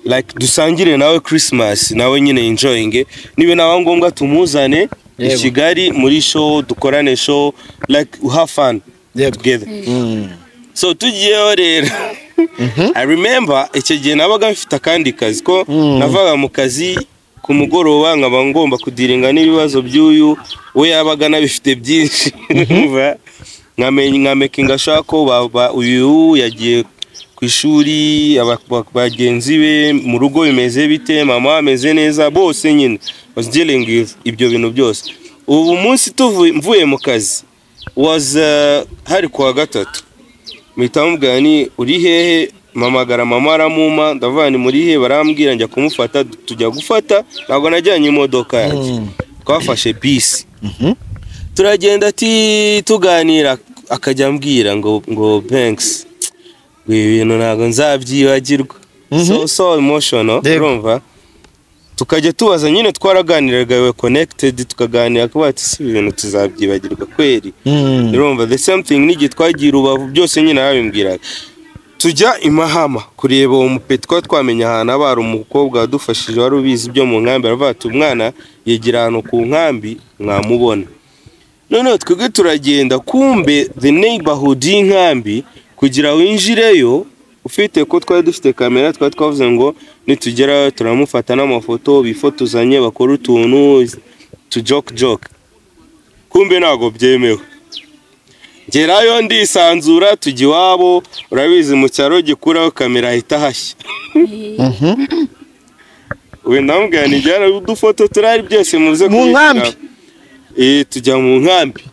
like dusangire nawe Christmas nawe nyine enjoying nibe nawe ngombwa tumuzane i Kigali muri show dukorane show like we have fun together so tugiyeho rero I remember icyo gihe nabaga mfite akandi kazi ko navaga mu kazi ku mugoroba nkaba ngomba kudiringa n'ibibazo by'uyu we yabaga nabifite byinshi nkamenye shako uyu yagiye ku ishuri abagenzi be mu rugo bimeze bite mama ameze neza bose nyine was dealing with ibyo bintu byose ubu munsi mvuye mu kazi was hari kwa gatatu mitamubwira ni uri hehe mamagara mama aramuma ndavuga ni muri he barambwira njya kumufata tujya gufata ntabwo najyanye imodoka yanjye twafashe bisi turagenda tuganira akajya ambwira ngo Banks ibintu ntabwo nzabyibagirwa so emotional urumva tukajya tubaza nyine twaraganiraga we connected tukaganira ko bati si ibintu tuzabyibagirwa kweri urumva the same thing nigi twagira ubavu byose nyine yabimbwiraga tujya imahama kureba uwo mupeti ko twamenya ahantu abari umukobwa wadufashije wari ubizi byo mu nkambi aravuga ati umwana yegera ahantu ku nkambi mwamubona none twebwe turagenda kumbe the neighborhood y'inkambi kugira winjireyo ufite ko twari dufite kamera twari twavuze ngo nitugera turamufata n'amafoto bifotozanye bakora utuntu to joke kumbe ntago byemewe ngerayo ndisanzura tujya iwabo urabizi mu cyaro gikuraho kamera ahita hashya we ndamubwira nijyana udufoto turari byose muze mu nkambi tujya mu nkambi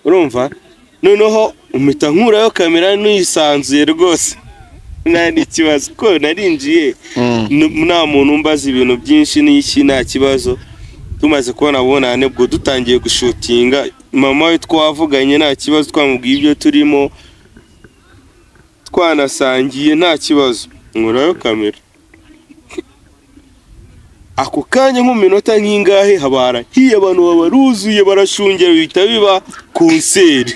urumva noneho umita nkurayo kamera nisanzuye rwose nani kibazo ko narinjiye nta muntu umbaza ibintu byinshi n'iki nta kibazo tumaze kubona bonane bwo dutangiye gushutinga mama we twavuganye nta kibazo twamubwiye ibyo turimo twanasangiye nta kibazo nkurayo kamera ako kanya nk'uminota nk'ingahe habara hiye abantu babaruzuye barashungera bita biba konseri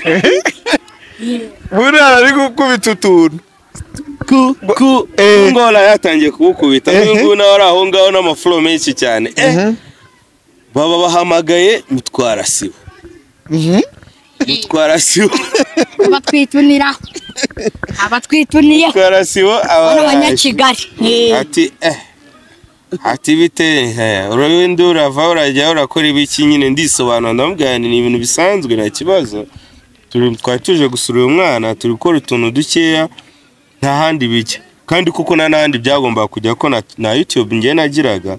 buriya ari gukubita utuntu ngola yatangiye kubukubita n'ubwo nawe ari aho ngaho n'amafuro menshi cyane baba bahamagaye Mutwara Sibo Mutwara Sibo abatwituniye Mutwara Sibo abanyakigali ati bite urabindi urava urajya urakora ibiki nyine ndisobanura ndamubwira ni ibintu bisanzwe nta kibazo twari tuje gusura uyu mwana turi gukora utuntu dukeya nta handi bijya kandi kuko n'ahandi byagomba kujya ko na YouTube ngiye nagiraga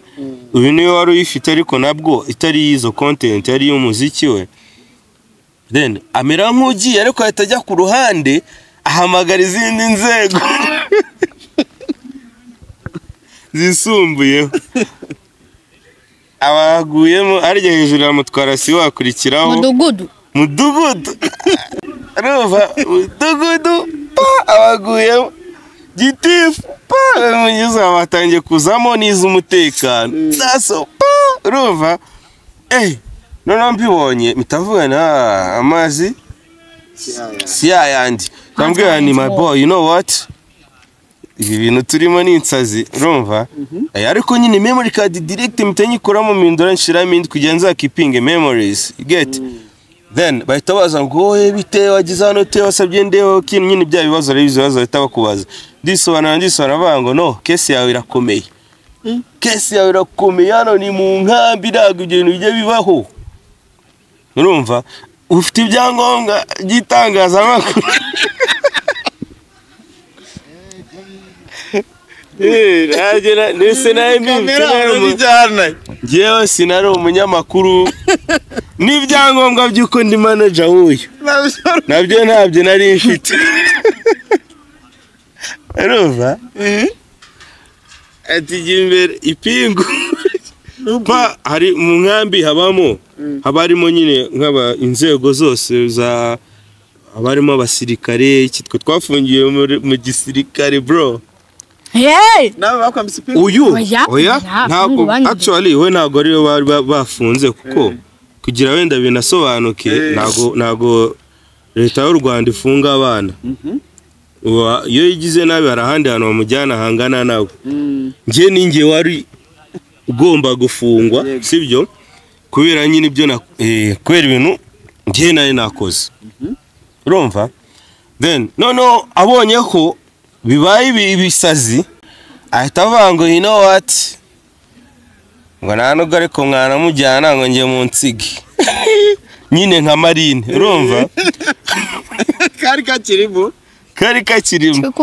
uyu niyo wari uyifite ariko nabwo itari izo content yari y'umuziki we then amera nk'ugiye ariko ahita ajya ku ruhande ahamagara izindi nzego zisumbuyeho abaguyemo arya hejuru ya Mutwara Sibo wakurikiraho mudugudu ruva mudugudu abaguyemo gitifu mugize batangiye kuzamo n'iz'umutekano saso ruva none mbibonye mitavugana amazi si yayandi kambwira ni my boy you know what ibi bintu turimo n'insazi urumva ariko nyine memory card direct mitenyikuramo mindora nshiramo indi kugira nza keeping memories you get then bahita baza ngo wowe bite wagize hano te wasabye ndewe kintu nyine bya bibazo bibazo bahita bakubaza ndisobanura bango no case yawe irakomeye case yawe irakomeye hano ni mu nkambi ntabwo ibyo bintu bijye bibaho urumva ufite ibyangombwa by'itangazamakuru Ragera nese naye ngewe sinari umunyamakuru n'ibyangombwa by'uko ndi manager wuyu nabyo ntabyo nari mfite urumva ati imbere ipingu pa hari mu nkambi haba harimo nyine nk'aba inzego zose za abarimo abasirikare ikitwe twafungiye mu gisirikare bro. Hey! Nawe bakwambise ipingu? Oya ntabwo actually we ntabwo ari bafunze kuko kugira wenda binasobanuke ntabwo leta y'u Rwanda ifunga abana. Iyo yigize nabi arahandi hano bamujyana hangana nawe. Ngiye ninge wari ugomba gufungwa sibyo kubera nyine ibyo kubera ibintu ngiye nayo nakoze. Urumva? Then no abonye ko bibaye ibisazi ahita avuga ngo you know what ngo ntanuga ariko mwana mujyana ngo ngiye mu nsige nyine nka marine urumva kari kakirimo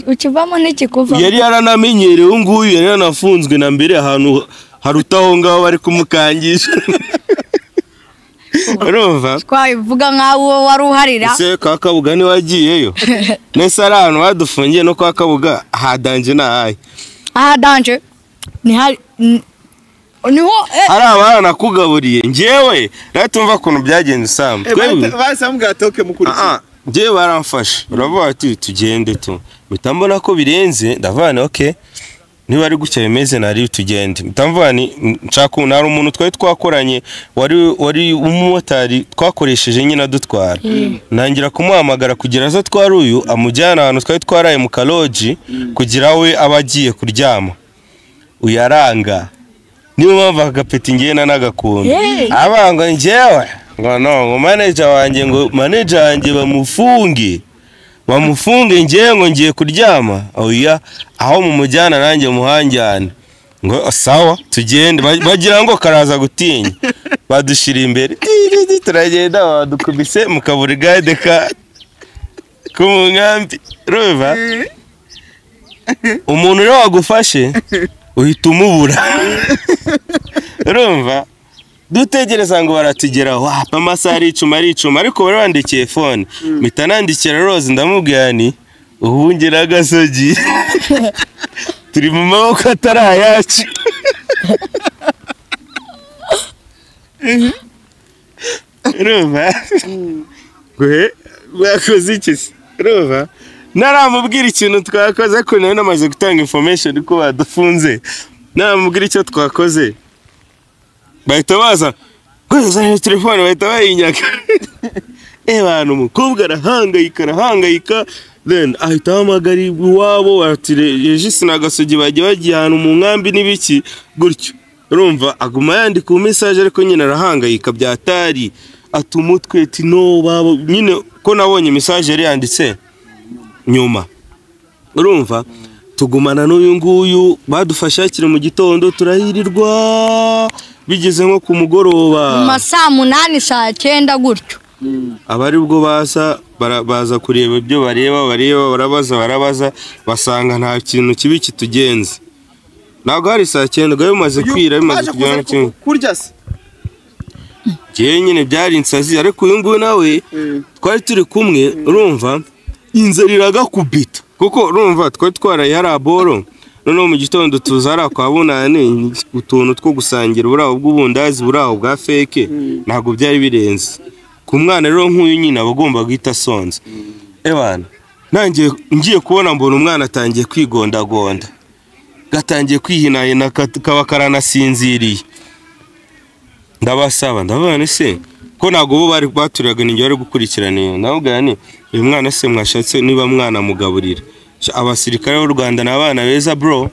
ukivamo n'ikikuva yari yaranamenyerewe nguyu yari yanafunzwe na mbere ahantu harutaho ngaho bari kumukangisha urumva twavuga nkawo wari uharira ese Kakabuga ni wagiyeyo nese ari ahantu badufungiye no kwa Kabuga hadanje nahaye danje ni hari niho hari abana kugaburiye ngewe ratumva kuntu byagenze Samba twebwe basambwa toke mukuri ngewe baramfashe uravuga ati tugende tu bitambona ko birenze ndavana okay niba ari gucya bimeze nari tugende mtamvani nshaka nari umuntu twari twakoranye wari umumotari twakoresheje nyina dutwara nangira kumuhamagara kugira aza twari uyu amujyana ahantu twari twaraye mu kaloji kugira we abagiye kuryama uyaranga niyo mpamvu agapeti ngena n'agakundu abanga ngewe ngo no manager wanjye bamufunge ngewe ngo ngiye kuryama oya aho mu mujyana nanjye muhanjyana ngo sawa tugende bagira ngo karaza gutinya badushira imbere turagenda badukubise mu kaburigade ka ku nkambi ruva umuntu rero wagufashe uhita umubura urumva dutegereza ngo baratugeraho amasaha aricuma ariko bari bandikiye phone mpita nandikira Rose ndamubwira ni uhungira Gasogi turi mu maboko atari ayacu urumva wakoze iki urumva naramubwira ikintu twakoze ko nawe namaze gutanga information ko badufunze naramubwira icyo twakoze bahita baza kweza telefone bahita bayinyaka abantu umukobwa arahangayika then ahita hamagara iwabo Regis na Gasogi bagiye ahantu mu nkambi n'ibiki gutyo urumva aguma yandika ku message ariko nyine arahangayika byatari atumutwe ati no babo nyine ko nabonye message yari yanditse nyuma urumva tugumana n'uyu nguyu badufasha akiri mu gitondo turahirirwa bigeze nko ku mugoroba mu masaa 8 saa 9 gutyo abari ubwo baza kureba ibyo barabaza basanga nta kintu kibi kitugenze ntabwo hari saa 9 gayo bimaze kwira bimaze kujyana kintu kurya se nyine byari insazi ariko uyu nguyu nawe twari turi kumwe urumva inzara iragakubita kuko urumva twari twaraye hari aboro none mu gitondo tuzara kwa bunane utuntu two gusangira buraho bw'ubundazi buraho bwa fake ntago byari birenze ku mwana rero nk'uyu nyine abagomba guhita sonza ebana nangiye ngiye kubona mbona umwana atangiye kwigondagonda gatangiye kwihinahina kaba karanasinziriye ndabasaba ndabana se ko nago bo bari baturaga ninjye bari gukurikirana iyo ndabwira ni uyu mwana se mwashatse niba mwana mugaburira abasirikare b'u Rwanda n'abana beza bro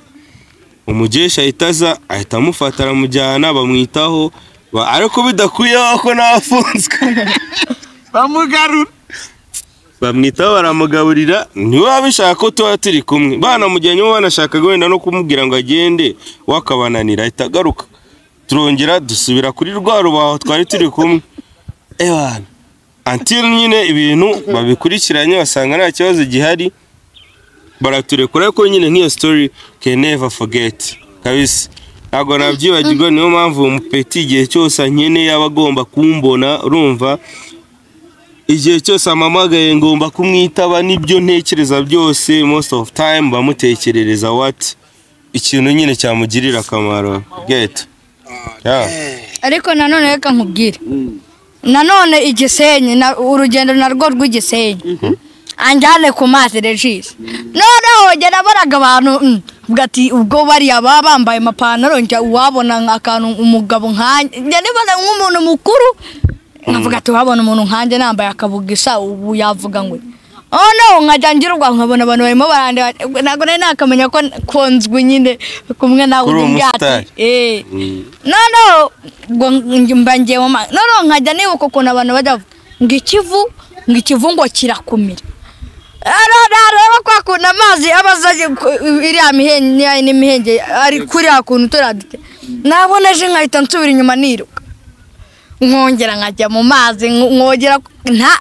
umujesha ahita amufata aramujyana bamwitaho ariko bidakuyeho ko nafunzwe bamugarura bamwitaho baramugaburira niwe abishaka ko tuba turi kumwe bana mujyanye bo banashakaga wenda no kumubwira ngo agende wakabananira ahita agaruka turongera dusubira kuri rwa rubaho twari turi kumwe bana until nyine ibintu babikurikiranye basanga nta kibazo gihari baraturekura ko nyine nk'iyo story can never forget kabisa ntabwo nabyibagirwa niyo mpamvu umupeti igihe cyose ankeneye aba agomba kumbona urumva igihe cyose amamagaye ngomba kumwitaba nibyo ntekereza byose most of time bamutekerereza what ikintu nyine cyamugirira akamaro get ariko nanone reka nkubwire nanone Igisenyi urugendo narwo rw'Igisenyi anjyane ku mazi Regis noneho njye nabaraga abantu bwati ubwo bari bambaye amapantaro njya uwabona nk'akantu umugabo nkanjye njye nibona nk'umuntu mukuru nkavuga ati wabona umuntu nkanjye nambaye akabugisa ubu yavuga ngo no nkajya ngirwa nkabona abantu barimo barandeba ntabwo nari nakamenya ko konzwe nyine kumwe nawe ubyati no mbangiye mu mazi no nkajya nibuka ukuntu abantu bajya ngo ikivu ngo kirakumira rero kwa kuntu amazi abazaje iriya mihenge n'imihenge ari kuri hakuntu turadite naboneje nkahita nsubira inyuma niruka nkongera nkajya mu mazi nkogera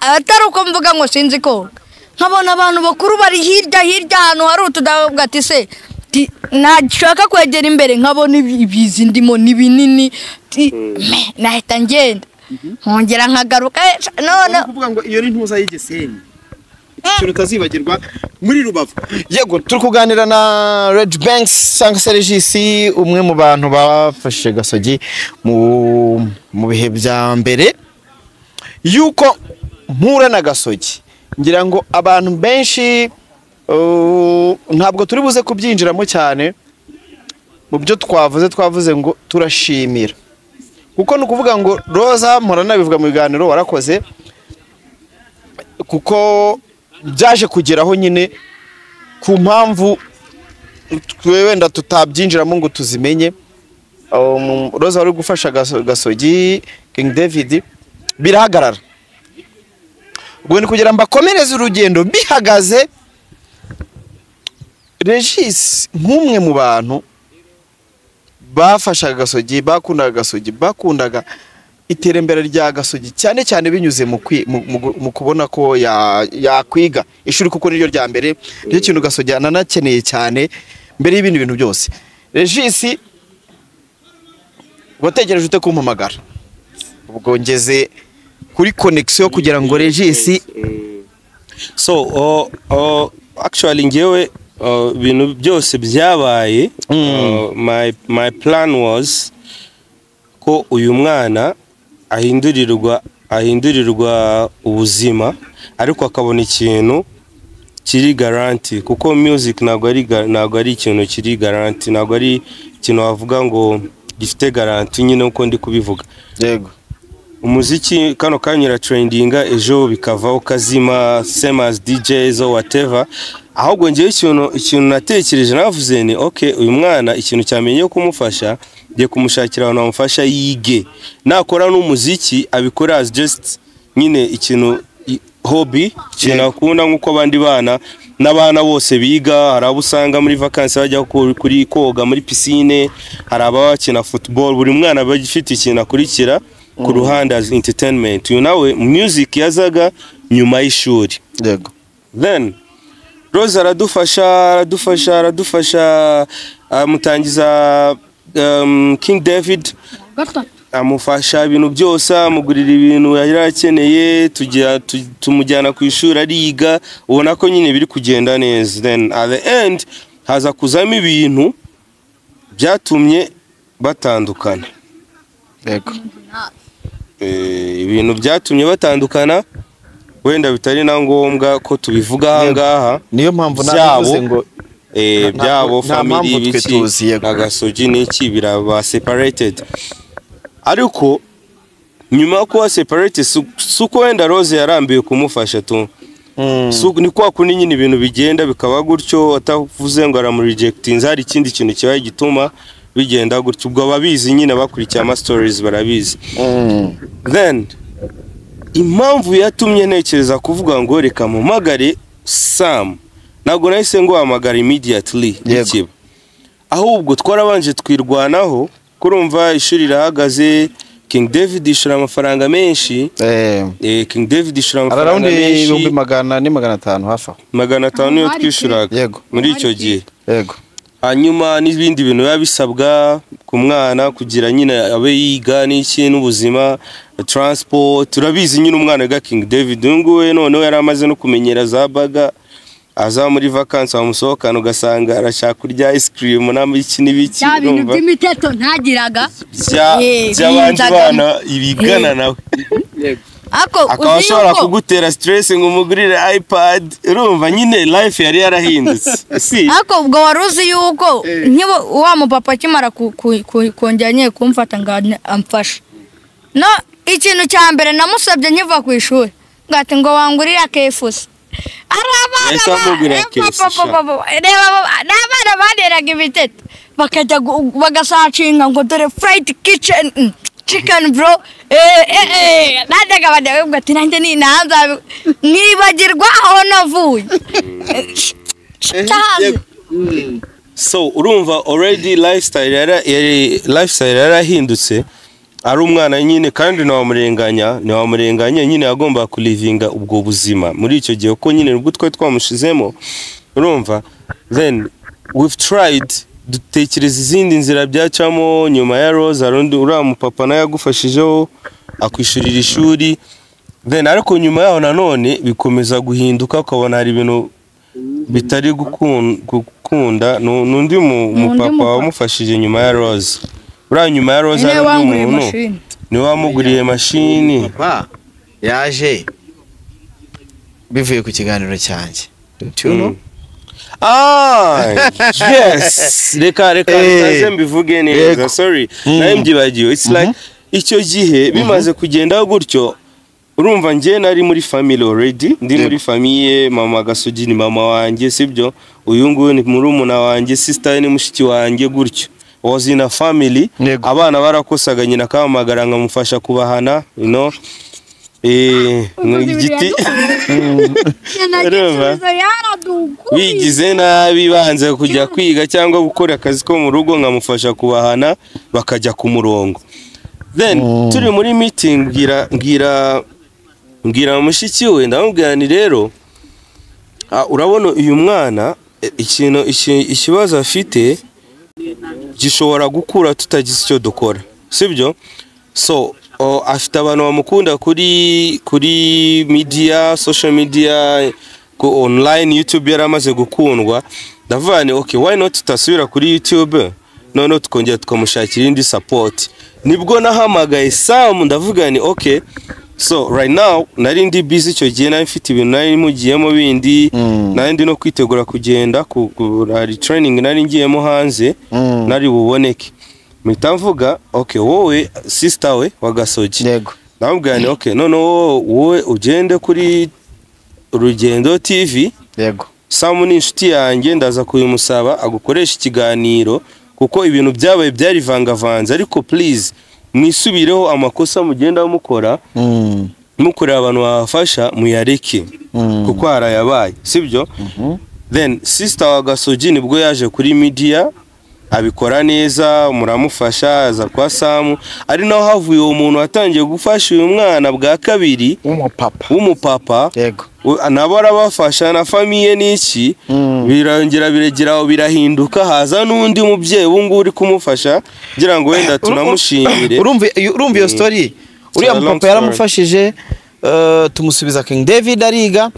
atari uko mvuga ngo sinzi koga nkabona abantu bakuru bari hirya ahantu hari utudabwa ati se nashaka kwegera imbere nkabona ibizi ndimo ni binini nahita ngenda nkongera nkagaruka none kuvuga ngo iyo ni ntuza y'Igisenyi ikintu utazibagirwa muri Rubavu yego turi kuganira na Reg Banks cyangwa se Regis umwe mu bantu bafashe Gasogi mu bihe bya mbere yuko mpura na Gasogi ngira ngo abantu benshi ntabwo turi buze kubyinjiramo cyane mu byo twavuze ngo turashimira kuko nukuvuga ngo Roza mporana bivuga mu biganiro warakoze kuko byaje kugeraho nyine ku mpamvu wenda tutabyinjiramo ngo tuzimenye Roza wari gufasha Gasogi King David birahagarara ubwo ni kugira mbakomereze urugendo bihagaze Regis nk'umwe mu bantu bafashaga Gasogi bakundaga iterambere rya Gasogi cyane cyane binyuze mu kubona ko yakwiga ishuri kuko niryo rya mbere ryo kintu Gasogi ananakeneye cyane mbere y'ibindi bintu byose Regis wategereje ute kumpamagara ubwo ngeze kuri connection kugira ngo Regis so actually ngewe ibintu byose byabaye my plan was ko uyu mwana ahindurirwa ubuzima ariko akabona ikintu kiri garanti kuko music ntabwo ari ikintu kiri garanti ntabwo ari ikintu wavuga ngo gifite garanti nyine uko ndi kubivuga yego umuziki kano kanyura trendinga ejo bikavaho kazima same as DJs or whatever ahubwo ngiye ikintu natekereje navuze ni okay uyu mwana ikintu cyamenye kumufasha ngiye kumushakira abantu bamufasha yige nakora n'umuziki abikora as just nyine ikintu hobby ikintu akunda nkuko abandi bana n'abana bose biga hari abo usanga muri vacances bajya kuri koga muri piscine hari abakina football buri mwana bagifite ikintu akurikira ku ruhande as entertainment nawe music yazaga nyuma y'ishuri yego then Rose aradufasha mutangiza King David amufasha ibintu byose amugurira ibintu yari akeneye tumujyana ku ishuri ariga ubona ko nyine biri kugenda neza then at the end haza kuzamo ibintu byatumye batandukana yego ibintu byatumye batandukana wenda bitari na ngombwa ko tubivuga ahangaha niyo mpamvu navuze ngo byabo family biki na Gasogi n'iki biraba separated ariko nyuma yo kuba separated suko wenda Rose yarambiwe kumufasha tu ni kwa kundi nyine ibintu bigenda bikaba gutyo atavuze ngo aramurejectinze hari ikindi kintu kibaye gituma bigenda gutyo ubwo babizi nyine bakurikiye ama stories barabizi. Then impamvu yatumye ntekereza kuvuga ngo reka mpamagare Sam ntabwo nahise ngo hamagara immediately ikiba ahubwo twarabanje twirwanaho kurumva ishuri irahagaze King David ishura amafaranga menshi King David ishura amafaranga menshi 500 hafi 500 yo twishuraga muri icyo gihe hanyuma n'ibindi bintu yabisabwa ku mwana kugira nyine abe yiga n'iki n'ubuzima transport turabizi nyine umwana ga King David nguwe noneho yari amaze no kumenyera za baga aza muri vacances amusohokana ugasanga arashaka kurya ice cream n'amiki n'ibiki ibintu by'imiteto ntagiraga by'abandi bana ibigana nawe akabashobora kugutera stress ngo umugurire iPad urumva nyine life yari yarahindutse ako ubwo waruzi yuko nkibo wa mupapa akimara konjanye kumfata ngo amfashe no ikintu cya mbere namusabye nkiva ku ishuri ngati ngo wangurira kefusi n'abana baderaga ibitete bakajya bagasacinga ngo dore fried kitchen chicken bro najyaga badega ati nanjye ninanza mwibagirwa aho navuye so urumva already lifestyle yarahindutse ari umwana nyine kandi ntiwamurenganya nyine agomba kulivinga ubwo buzima muri icyo gihe uko nyine ubwo twe twamushizemo urumva then we've tried dutekereza izindi nzira byacamo nyuma ya Rose arundi uramupapa naye yagufashijeho akwishurira ishuri then ariko nyuma yaho nanone bikomeza guhinduka ukabona hari ibintu bitari gukunda n'undi mupapa wamufashije nyuma ya Rose ura nyuma ya Rose ari umuntu ni wamuguriye mashini yaje bivuye ku kiganiro cyanjye yes reka ntaze mbivuge neza sorry naye mbyibagiwe it's like icyo gihe bimaze kugenda gutyo urumva ngiye nari muri family already ndi muri famille mama Gasogi ni mama wanjye sibyo uyu nguyu ni murumuna wanjye sister ni mushiki wanjye gutyo was in a family abana barakosaga nyina kamagara nkamufasha kubahana igiti bigize nabi banze kujya kwiga cyangwa gukora akazi ko mu rugo nkamufasha kubahana bakajya ku murongo then turi muri meeting ngira mushiki we ndamubwira ni rero urabona uyu mwana ikibazo afite gishobora gukura tutagize icyo dukora sibyo so afite abantu bamukunda kuri media social media ku online YouTube yaramaze gukundwa ndavuga ni okay why not tutasubira kuri YouTube none tukongera tukamushakira indi support nibwo nahamagaye Sam ndavuga ni okay so right now nari ndi busy cyo gihe nari mfite ibintu nari mugiyemo bindi nari ndi no kwitegura kugenda ku training nari ngiyemo hanze nari buboneke mitamvuga okay wowe sister we wa Gasogi yego ndamubwira ni okay none wowe ugende kuri Urugendo TV yego Sam ni inshuti yanjye ndaza kuyimusaba agukoresha ikiganiro kuko ibintu byabaye byari vangavanze ariko please mwisubireho amakosa mugenda mukora mukorera abantu bafasha muyareke kuko harayabaye sibyo then sister wa Gasogi nibwo yaje kuri media abikora neza muramufasha aza kwa Sam ari naho havuye uwo muntu watangiye gufasha uyu mwana bwa kabiri w'umupapa yego nabo arabafasha na famille n'iki birongera biregeraho birahinduka haza n'undi mubyeyi ubungu uri kumufasha ngira ngo wenda tunamushimire urumva iyo story uriya mupapa yaramufashije tumusubiza King David ariga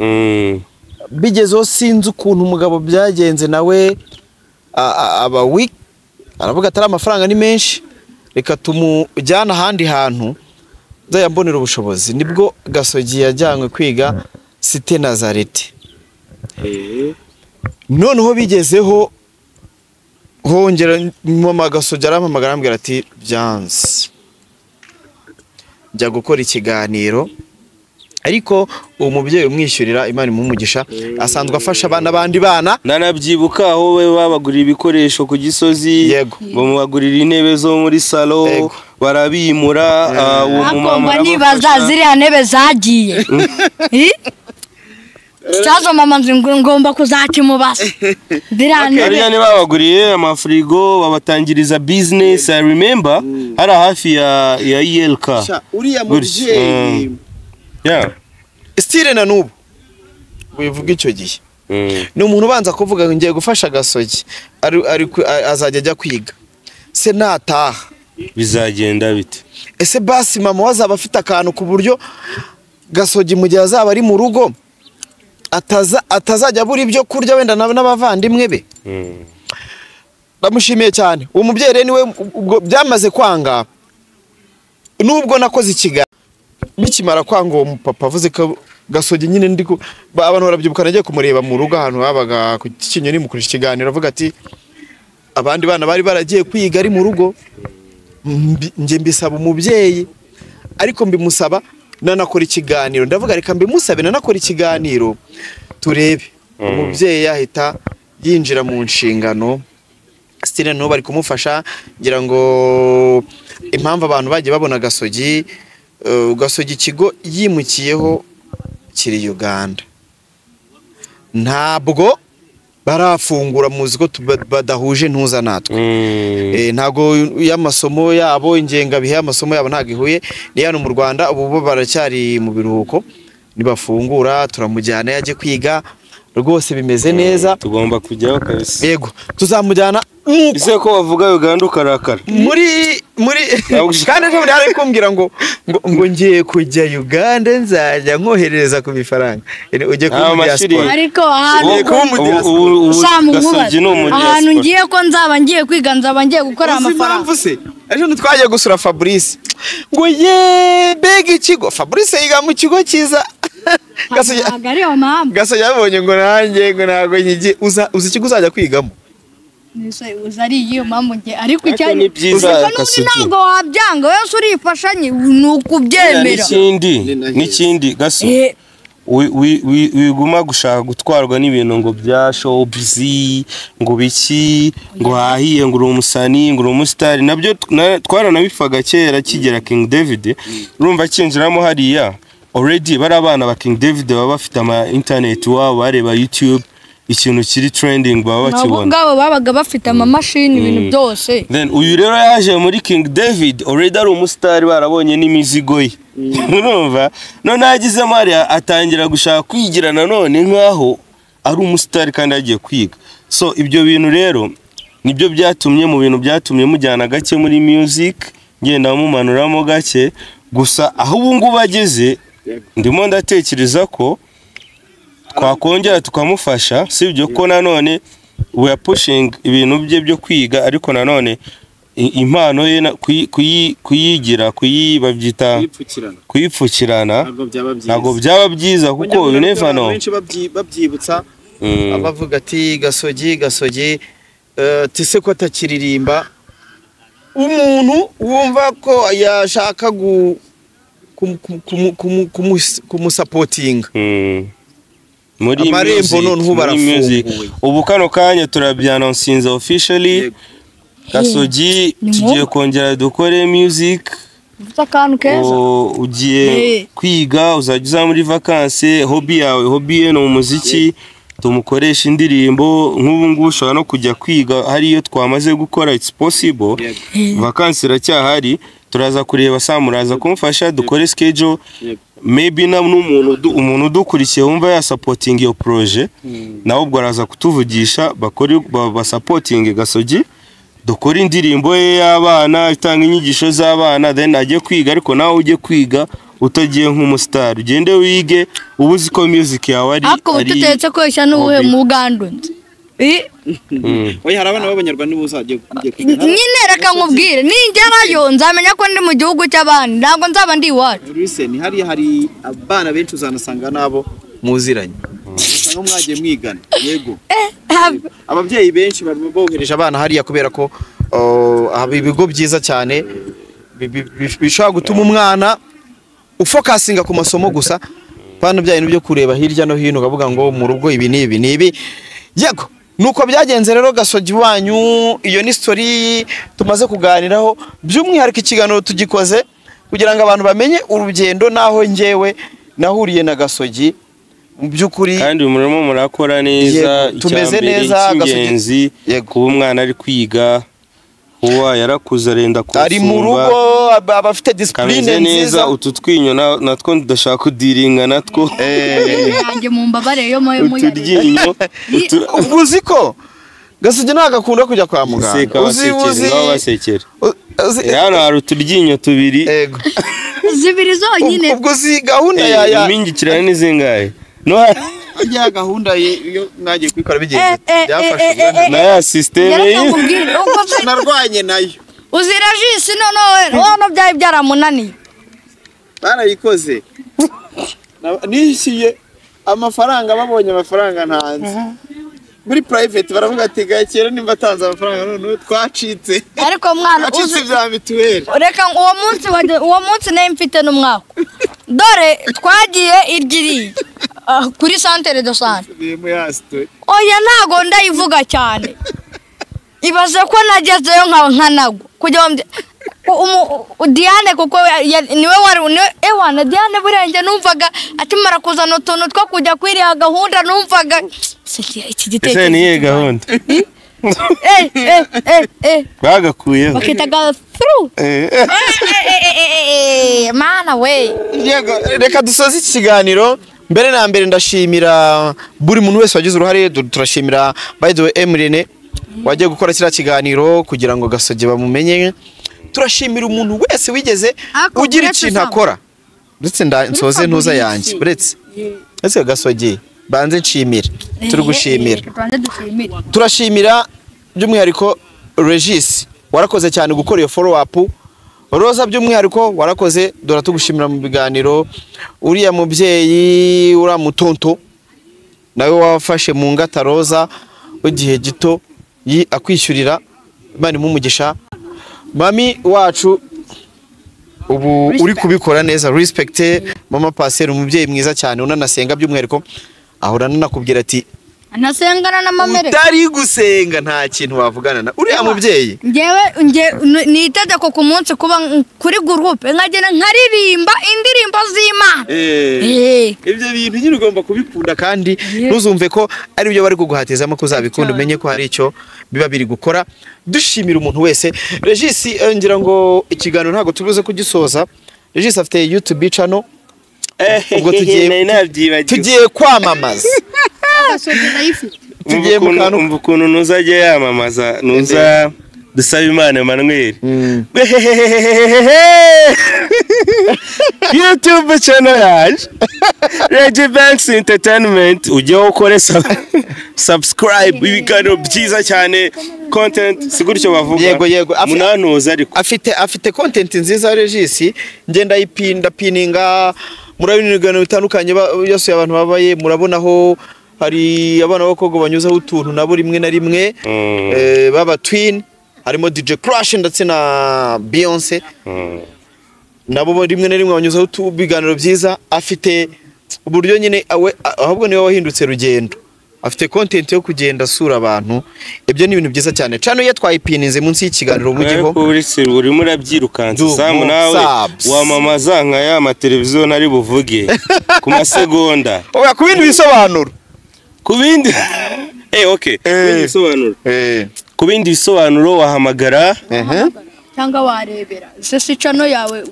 bigezeho sinzi ukuntu umugabo byagenze nawe aba week aravuga atari amafaranga ni menshi reka tumujyana ahandi hantu nzayambonera ubushobozi nibwo Gasogi yajyanywe kwiga Cité Nazareth noneho bigezeho hongera mama Gasogi arampamagara ambwira ati byanze njya gukora ikiganiro ariko uwo mubyeyi umwishyurira Imana imumugisha asanzwe afasha abana bandi bana nanabyibuka aho we babagurira ibikoresho ku Gisozi bamubagurira intebe zo muri salo barabimura uwo mumama nibaza ziriya ntebe zagiye cyazo mama ngomba kuzakimubasa biriya ne babaguriye amafrigo babatangiriza business. I remember hari hafi ya ILK uriya mubyeyi stile na nubu wivuga icyo gihe ni umuntu ubanza kuvuga ngo ngiye gufasha Gasogi azajya ajya kwiga se nataha bizagenda bite ese basi mama wazaba afite akantu ku buryo Gasogi mu gihe azaba ari mu rugo atazajya buri ibyo kurya wenda n'abavandimwe be. Ndamushimiye cyane uwo mubyeyi rero niwe byamaze kwanga nubwo nakoze ikiga bikimara kwanga uwo papa avuze ko Gasogi nyine ndiko abantu barabyibuka nagiye kumureba mu rugo ahantu habaga ku Kinyoni mukoresha ikiganiro avuga ati abandi bana bari baragiye kwiga ari mu rugo nje mbisaba umubyeyi ariko mbimusaba nanakora ikiganiro ndavuga reka mbimusabe nanakora ikiganiro turebe umubyeyi yahita yinjira mu nshingano stile no bari kumufasha ngira ngo impamvu abantu bagiye babona Gasogi ikigo yimukiyeho kiri Uganda ntabwo barafungura muzi ko badahuje ntuza natwe ntago y'amasomo yabo ingenga bihe amasomo yabo ntago ihuye ni hano mu Rwanda ubu baracyari mu biruhuko nibafungura turamujyana yaje kwiga rwose bimeze neza tugomba kujyaho kabisa yego tuzamujyana ise ko bavuga Uganda ukarakara muri kandi ejo ari kumbwira ngo ngiye kujya Uganda nzajya nkohereza ku bifaranga ujye ku diaspora ariko ahantu ngiye ko nzaba ngiye kwiga nzaba ngiye gukora amafaranga ejo twagiye gusura Fabrice ngo ye bega ikigo Fabrice yiga mu kigo cyiza Gasogi yabonye ngo nanjye ngo ntago nyigiye uza ikigo uzajya kwigamo uzari iyo mpamvu nge ariko cyane ntabwo wabyanga wese urifashanye nukubyemera n'ikindi Gaso wiguma gushaka gutwarwa n'ibintu ngo bya showbiz ngo biki ngo hahiye ngo umusani ngo umustar nabyo twaranabifaga kera kigera King David urumva kinjiramo hariya already bari abana ba King David baba bafite ama internet wabo bareba YouTube ikintu kiri trending baba bakibona nabo babaga bafite ama machine ibintu byose then uyu rero yaje muri King David already ari umustar barabonye n'imizigo ye urumva none yagize Maria atangira gushaka kwigira nanone nkaho ari umustar kandi agiye kwiga so ibyo bintu rero nibyo byatumye mu bintu byatumye mujyana gake muri music ngenda mumanuramo gake gusa aho ubu ngubu ageze ndimo ndatekereza ko twakongera tukamufasha sibyo ko nanone we are pushing ibintu bye byo kwiga ariko nanone impano ye kuyigira kuyibabyita kuyipfukirana ntabwo byaba byiza kuko you never know benshi babyibutsa abavuga ati Gasogi tise ko atakiririmba umuntu wumva ko yashaka kumusapotinga muri amarembo none barafunguye ubu kano kanya turabyanonsinze officially Gasogi tugiye kongera dukore music akantu keza ugiye kwiga uzajya muri vacances hobby ye no muziki tumukoresha indirimbo nk'ubu ngubu ushobora no kujya kwiga hariyo twamaze gukora it's possible vacances iracyahari turaza kureba samuraza kumfasha dukore schedule maybe umuntu udukurikiye wumva ya supporting your project nawe ubwo araza kutuvugisha bakore ba supporting Gasogi dukora indirimbo ye y'abana itanga inyigisho z'abana then ajye kwiga ariko nawe ujye kwiga utagiye nk'umustar ugende wige ubuzi ko music yawe ari ako tutetse ko isha n'uwe mu Ugandunze oya harabana b'abanyarwanda buzajye nyine reka nkubwire ningerayo nzamenya ko ndi mu gihugu cy'abandi ntabwo nzaba ndi iwacu ni hari abana benshi uzanasanga nabo muziranye usanga mwagiye mwigana yego ababyeyi benshi bohereje abana hariya kubera ko ibigo byiza cyane bishobora gutuma umwana ufokasinga ku masomo gusa pana bya bintu byo kureba hirya no hino ukavuga ngo mu rugo ibi nibi yego nuko byagenze rero Gasogi wanyu iyo ni story tumaze kuganiraho by'umwihariko ikiganiro tugikoze kugira ngo abantu bamenye urugendo naho njyewe nahuriye na Gasogi mu by'ukuri kandi umurimo murakora neza tumeze neza Gasogi kuba umwana ari kwiga uwa yarakuze arenda kusumba ari mu rugo abafite discipline nziza utu twinyo natwo ndashaka kudiringa natwo yanjye mu mbabare yo moyo uturyinyo uzi ko Gasogi nagakunda kujya kwa muganga basekera hano hari uturyinyo tubiri zibiri zonyine ubwo uzi gahunda ya impingikirane n'izingahe no ya gahunda yo mwagiye kwikora bigenze byafashe na ya system narwanye nayo uzira jisi none byari byaramunaniye barayikoze nishyuye amafaranga babonye amafaranga ntanze muri private baravuga ati gakera nimba atanze amafaranga none twacitse ariko mwana uzi bya mituweli reka uwo munsi nayo mfite n'umwaka dore twagiye iryiriye kuri centre de santé oya ntago ndayivuga cyane ibaze ko nagezeyo nkanagwa kujya Diane kuko niwe wari ewana Diane burenge numvaga atimara kuzana utuntu two kujya kwiriya gahunda numvaga iki gitekerezo ni gahunda bagakuyeho bakitaga through mana we reka dusoze iki kiganiro mbere na mbere ndashimira buri muntu wese wagize uruhare turashimira by the way Emrene wagiye gukora kira kiganiro kugira ngo Gasogi bamumenye turashimira umuntu wese wigeze ugira ikintu akora ndetse nsoze ntuza yanjye uretse ese Gasogi banze nshimira turi gushimira turashimira by'umwihariko Regis warakoze cyane gukora iyo follow up Roza by'umwihariko warakoze dora tugushimira mu biganiro uriya mubyeyi ura mutonto nawe wafashe mu ngata Roza igihe gito akwishyurira bani mumugisha mami wacu ubu uri kubikora neza respect mama Passer umubyeyi mwiza cyane unanasenga by'umwihariko ahora nanakubwira ati anasengana na mamere utari gusenga nta kintu wavugana na uriya mubyeyi ngewe ni itegeko ku munsi kuba kuri groupe nkagenda nkaririmba indirimbo z'Imana ibyo bintu nyine ugomba kubikunda kandi ntuzumve ko ari byo bari kuguhatezamo ko uzabikunda umenye ko hari icyo biba biri gukora dushimira umuntu wese Regis ngira ngo ikiganiro ntago tubuze kugisoza Regis afite YouTube channel ubwo tugiye kwamamaza tugiye umva ukuntu nuzajya yamamaza nuza dusaba Imana Emmanuel YouTube channel yaje Reggie Banks Entertainment ujye ukore subscribe ibiganiro byiza cyane content siguricyo bavuga yego munanoza ariko afite content nziza Regis ngenda yipinda pininga murabona ibiganiro bitandukanye yose abantu babaye murabonaho hari abana b'abakobwa banyuzaho utuntu nabo rimwe na rimwe baba twin harimo DJ Crash ndetse na Beyonce nabo rimwe na rimwe banyuzaho utubiganiro byiza afite uburyo nyine ahubwo niwe wahindutse rugendo afite content yo kugenda sura abantu ibyo ni ibintu byiza cyane cyane iyo twayipininze munsi y'ikiganiro mugiho uri murabyirukanza Sam nawe wamamaza nka ya mateleviziyo nari buvuge ku masegonda oya kubindi bisobanuro kubindi okay bisobanuro kubindi bisobanuro wahamagara cyangwa warebera se chano yawe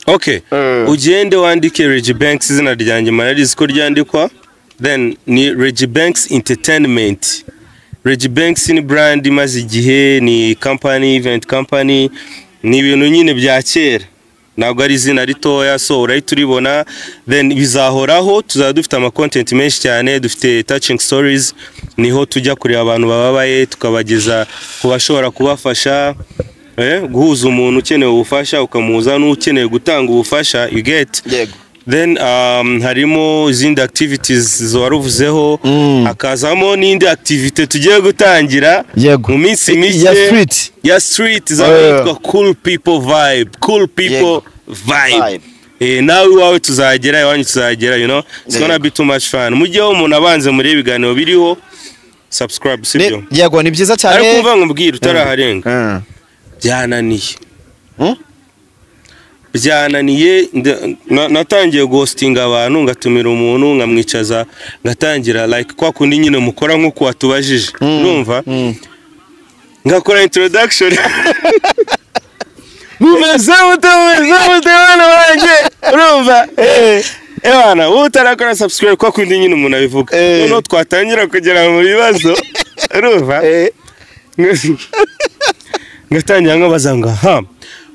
okay ugende wandike Reggie Banks izina ryanjye mararizi ko ryandikwa then ni Reggie Banks Entertainment Reggie Banks ni brand imaze igihe ni company event company ni ibintu nyine bya kera ntabwo ari izina ritoya so urahita uribona then bizahoraho tuzaba dufite ama content menshi cyane dufite touching stories niho tujya kureba abantu bababaye tukabageza kubashobora kubafasha guhuza umuntu ukeneye ubufasha ukamuza n'ukeneye gutanga ubufasha you get then harimo izindi activities zaruvuzeho akazamo n'indi activity tugiye gutangira mu minsi mike ya street zitwa cool people vibe nawe iwawe tuzagera iwanyu tuzagera you know it's gonna be too much fun mujyeho umuntu abanze muri ibiganiro biriho subscribe sibyo yego ni byiza cyane ariko umva nkubwira utaraharenga byananiye byananiye natangiye ghosting abantu ngatumira umuntu nkamwicaza ngatangira like kwa kundi nyine mukora nko kwatubajije urumva ngakora introduction mumeze mutabana wanjye urumva bana utarakora subscribe kwa kundi nyine umuntu abivuga none twatangira kugera mu bibazo urumva ngatangira nkabazanga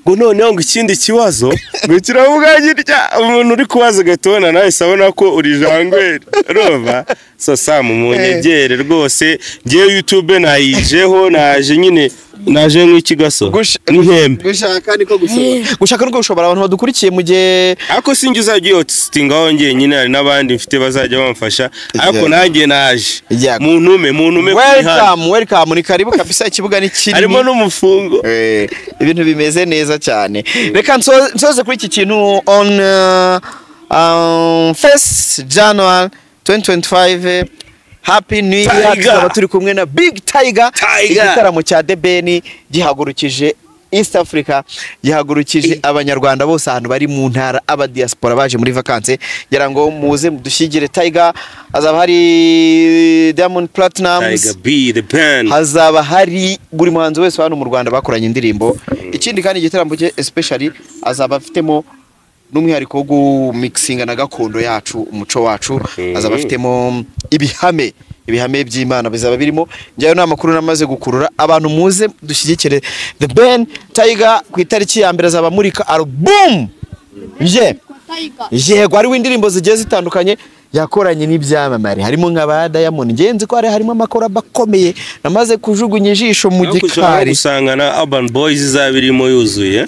ngo noneho ngo ikindi kibazo ngo kiravuga gitya umuntu uri kubaza gatona nawe sabona ko uri jangweri urumva so Sam umunyegere rwose ngiye YouTube nayijeho naje nyine naje nk'ikigaso n'ihembe gushaka niko gushaka niko gushobora abantu badukurikiye mu gihe ako sinjye uzajya yotstingaho ngiye nyine hari n'abandi mfite bazajya bamfasha ariko nanjye naje muntume welcome ni karibu kabisa ikibuga ni kinini harimo n'umufungo ibintu bimeze neza cyane reka nsoze kuri iki kintu on 1st January 2025 Happy New Year tukaba turi kumwe na Big Tiger igitaramo cya The Ben gihagurukije East Africa gihagurukije abanyarwanda bose ahantu bari mu ntara aba diaspora baje muri vacances ngira ngo muze dushyigire Tiger hazaba hari Diamond Platnumz Tiger B the band hazaba hari buri muhanzi wese hano mu Rwanda bakoranye indirimbo ikindi kandi igitaramo cye especially azaba afitemo n'umwihariko wo gumixinga na gakondo yacu umuco wacu azaba afitemo ibihame by'Imana bizaba birimo njyayo n'amakuru namaze gukurura abantu muze dushyigikire The Ben Tiger ku itariki ya mbere azaba murika album yego ari w'indirimbo zigiye zitandukanye yakoranye n'ibyamamare harimo nk'aba Diamond ngenzi ko harimo amakora bakomeye namaze kujugunya ijisho mu gikari usanga na Urban Boys zabirimo yuzuye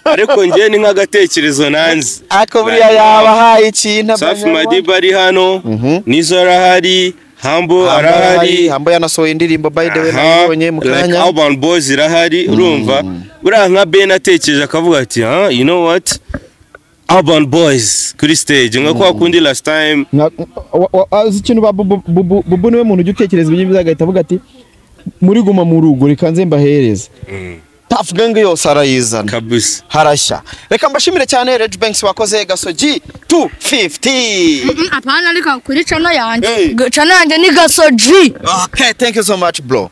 ariko ngiye ni nk'agatekerezo nanzi ako buriya yabahaye ikintu Safi Madiba ari hano Nizo arahari Hambo arahari Hambo yanasohoye indirimbo by the way nabonye mu kanya Urban Boys irahari urumva buriya nka Ben atekereje akavuga ati you know what Urban Boys kuri stage nka kwa kundi last time azi ikintu bubu niwe muntu utekereza ibyo bizagahita avuga ati muri guma mu rugo reka nze mbahereza Tough Gang yose arayizana kabisa harashya reka mbashimire cyane Reg Banks wakoze Gasogi 250 apana ariko kuri channel yanjye channel yanjye ni Gasogi okay thank you so much bro